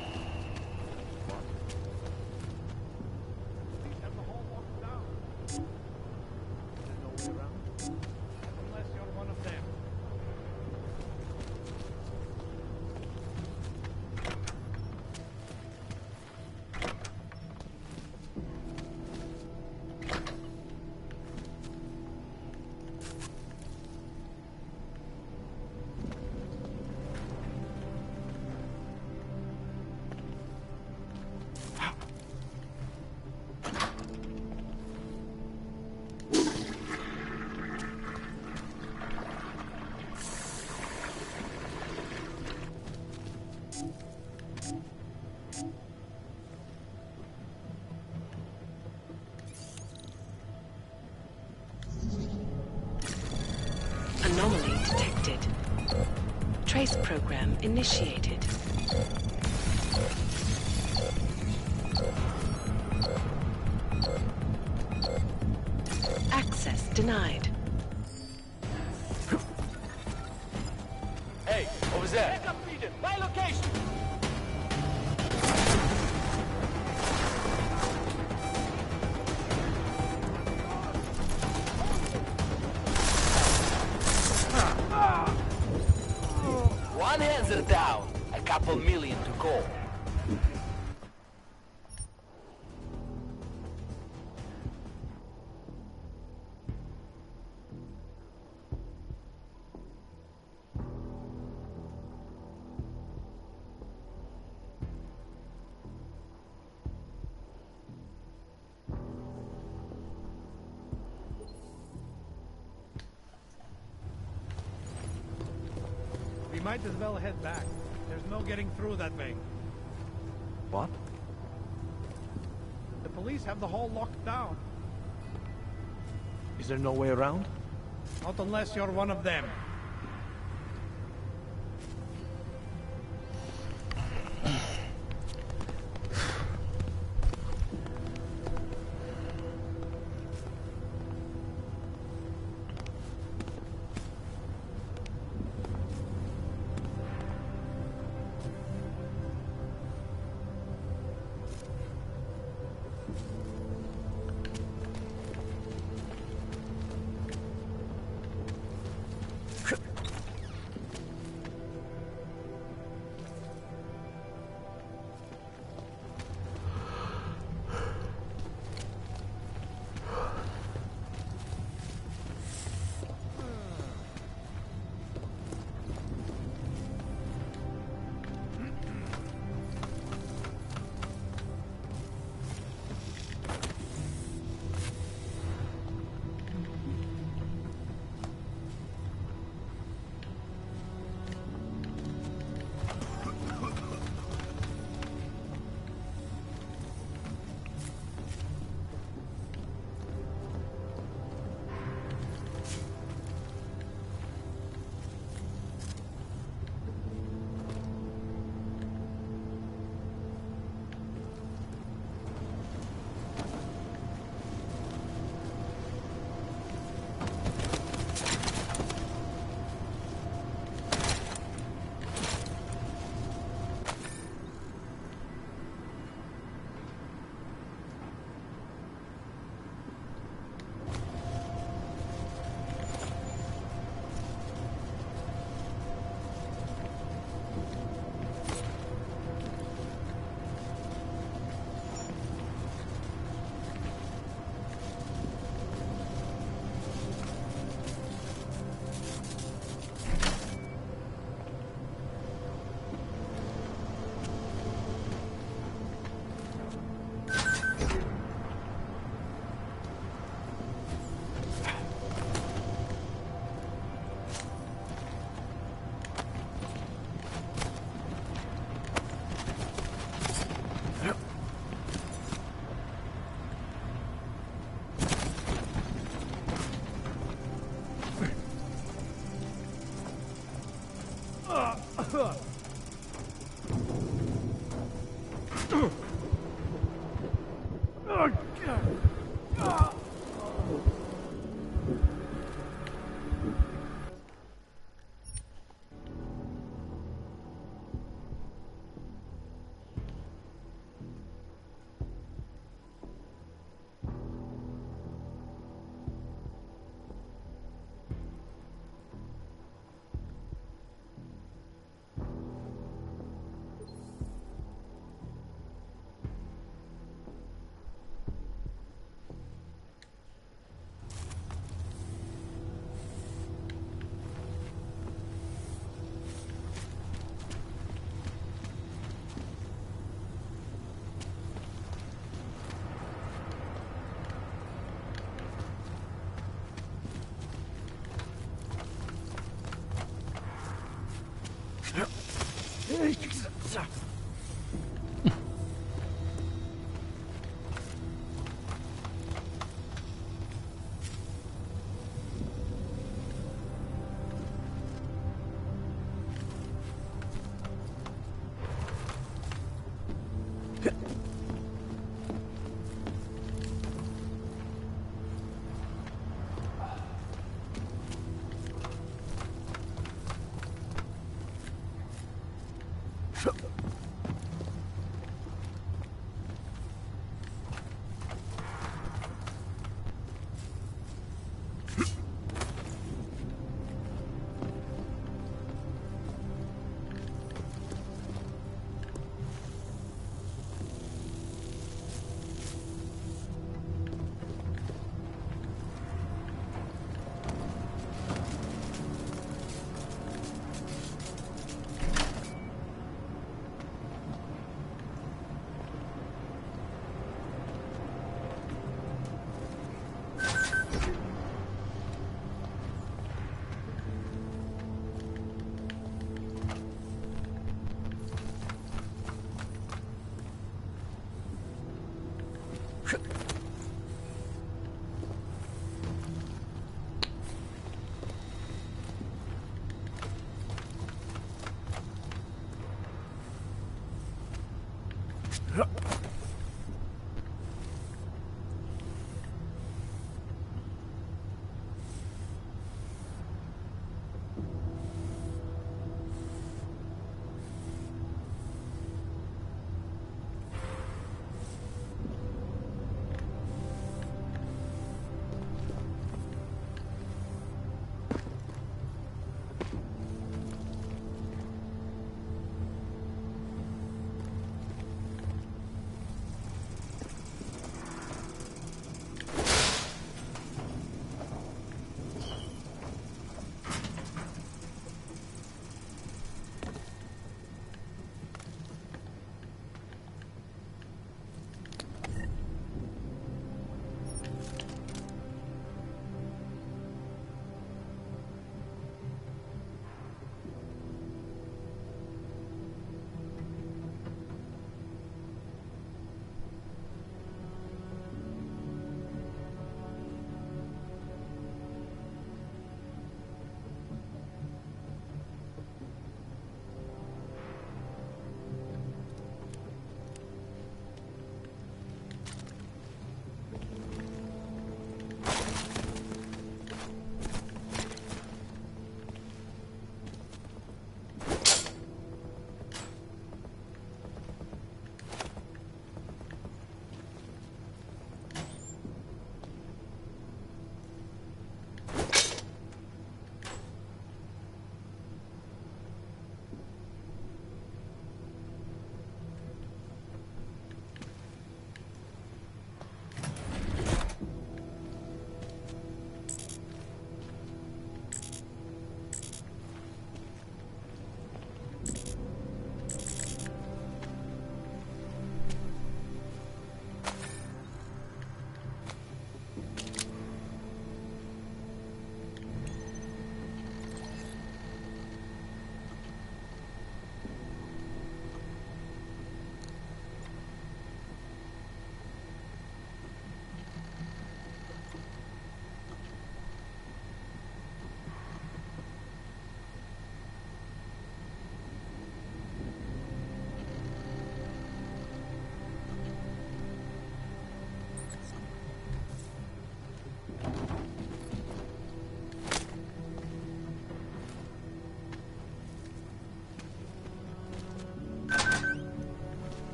Please have the whole walk down. There's no way around. Unless you're one of them. Anomaly detected. Trace program initiated. Access denied. Hey, over there. My location. One hands are down. A couple million to go. We might as well head back. There's no getting through that way. What? The police have the hall locked down. Is there no way around? Not unless you're one of them.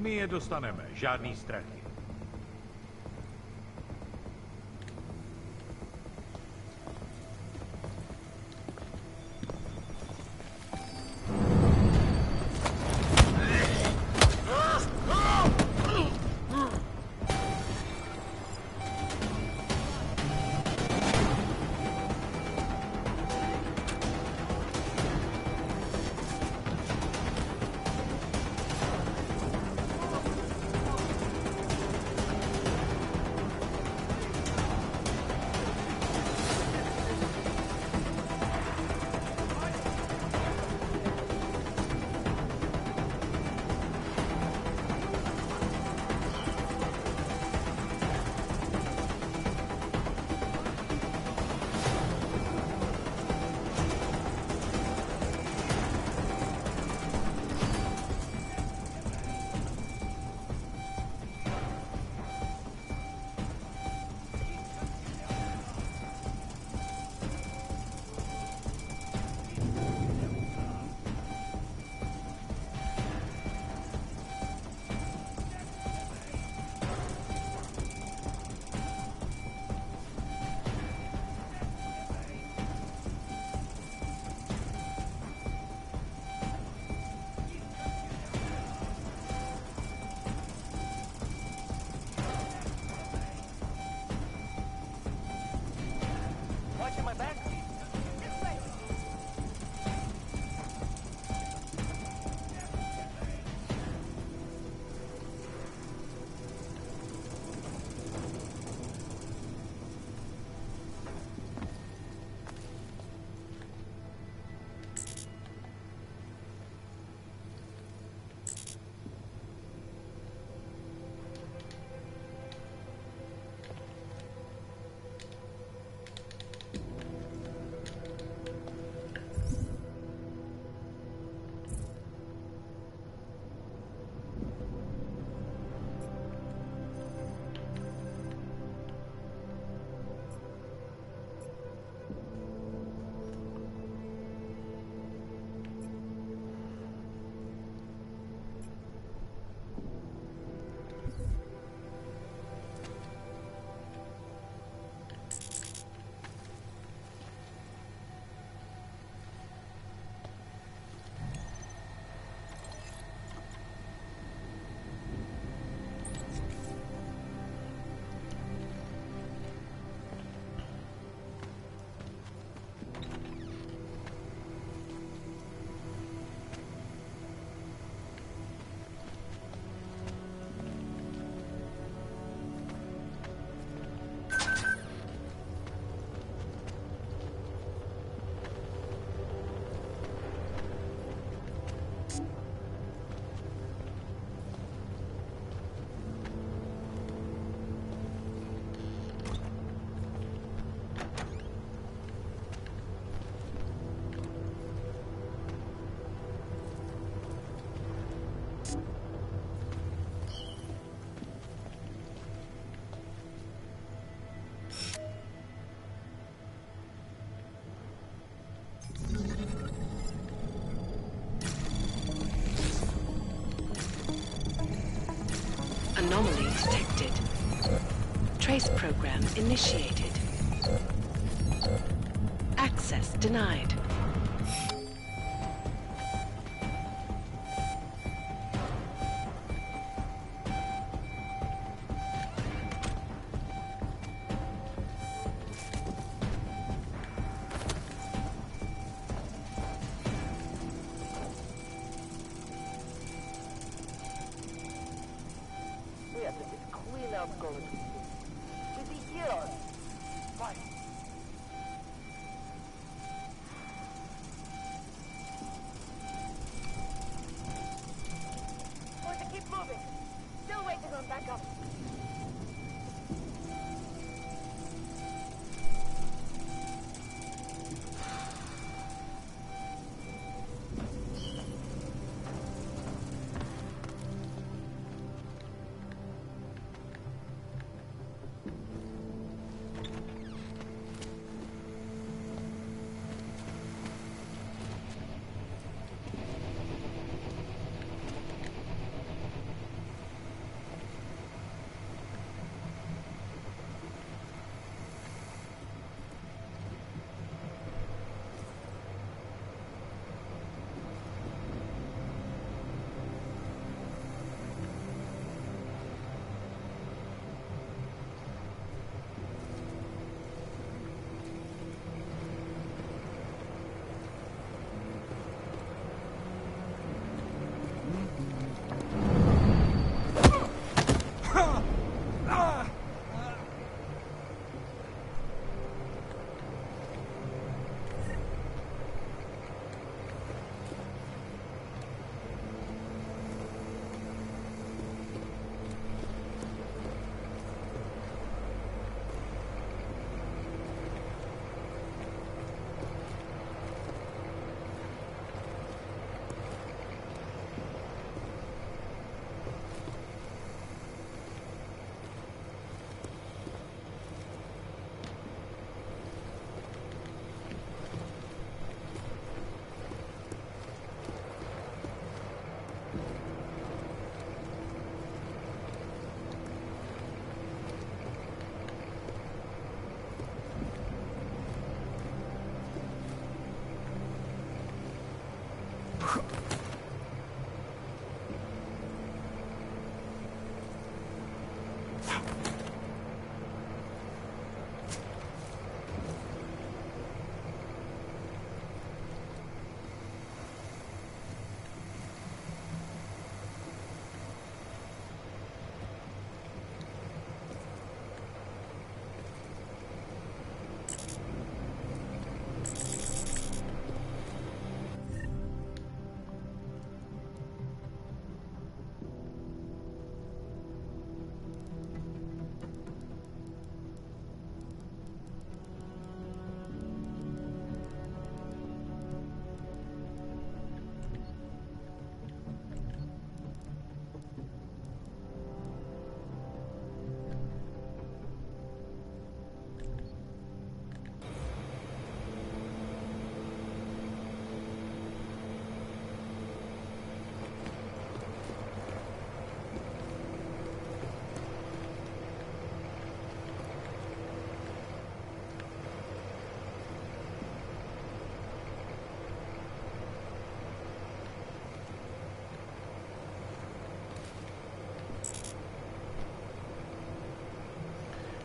My je dostaneme, žádný strachy. Anomaly detected. Trace program initiated. Access denied.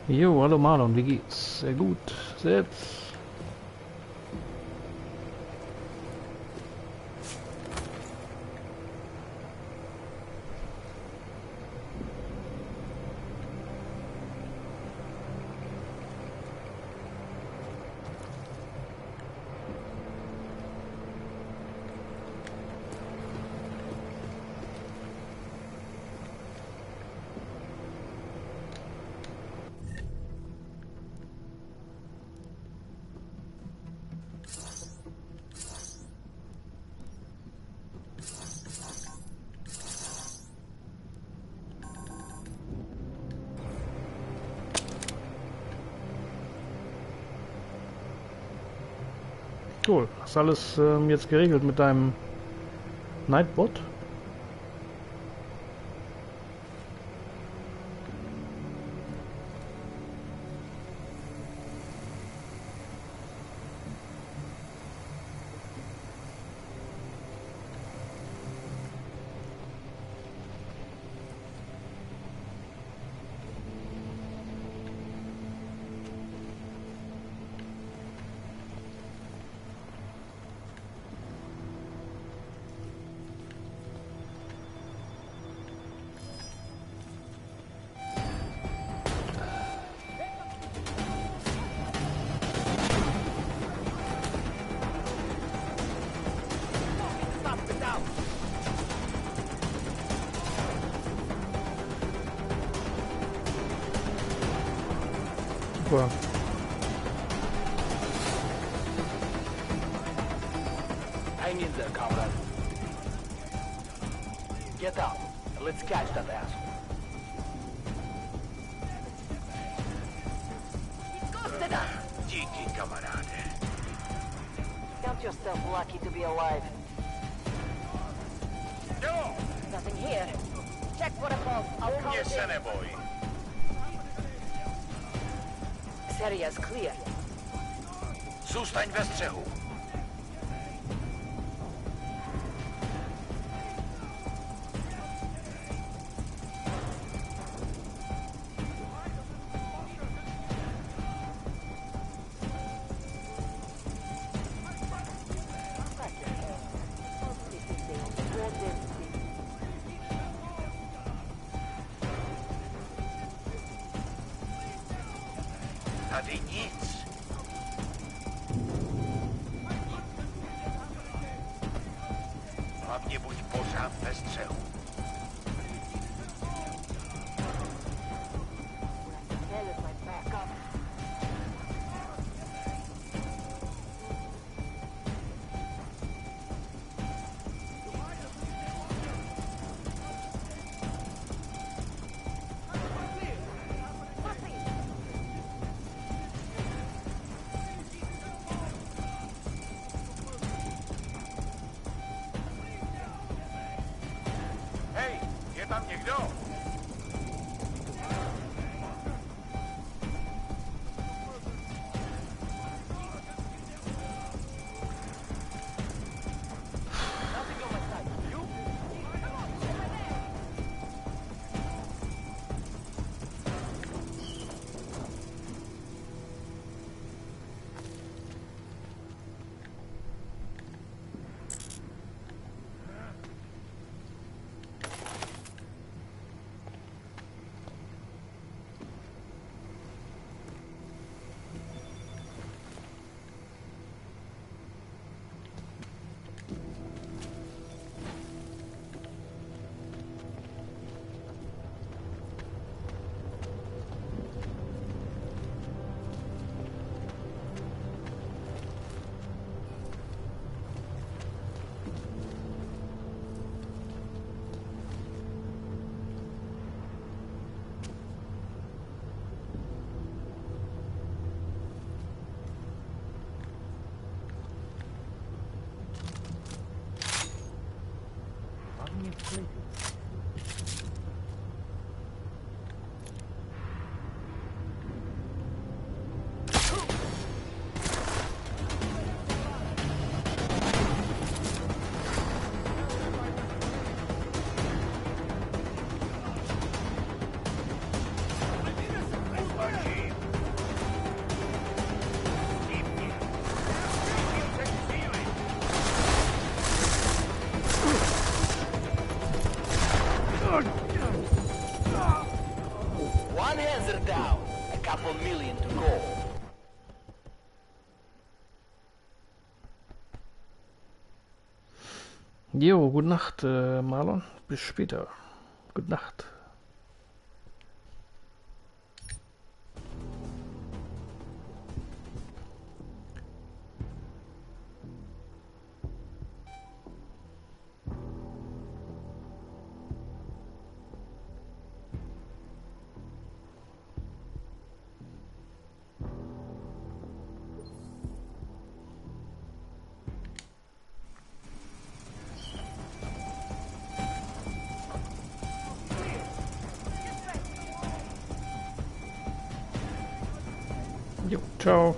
Jo, hallo Marlon, wie geht's? Sehr gut. Selbst. Cool. Hast alles jetzt geregelt mit deinem Nightbot? Super. Hang in there, comrade. Get out. Let's catch that asshole. Dickie, camarade. Count yourself lucky to be alive. No! Nothing here. Check protocols. I'll call Yes, it. boy. This area is clear. Zůstaň ve střehu. Tady nic. Hlavně buď pořád ve střehu. Hej, je tam někdo? One hands are down. A couple million to go. Jo, gute Nacht, Marlon. Bis später. Gute Nacht. Jo, ciao.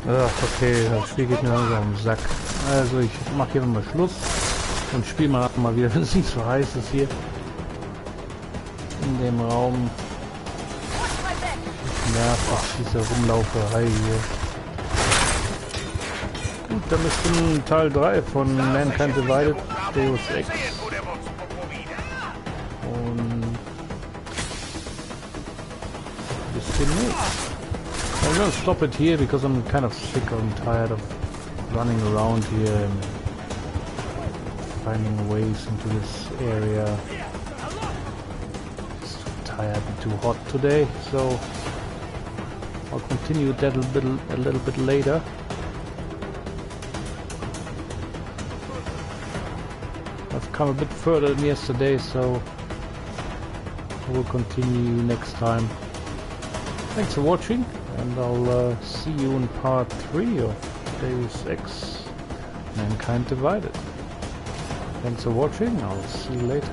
Ach, okay, das Spiel geht mir langsam am Sack. Also ich mache hier mal Schluss und spiele mal wieder, wenn es nicht so heiß ist hier in dem Raum. Ich nervt diese Rumlauferei hier. Gut, dann ist Teil 3 von Mankind Divided, Deus Ex. Und bis demnächst. I'm gonna stop it here because I'm kind of sick and tired of running around here and finding ways into this area. It's too tired and too hot today, so I'll continue that a little bit later. I've come a bit further than yesterday, so we'll continue next time. Thanks for watching, and I'll see you in part 3 of Deus Ex Mankind Divided. Thanks for watching, I'll see you later.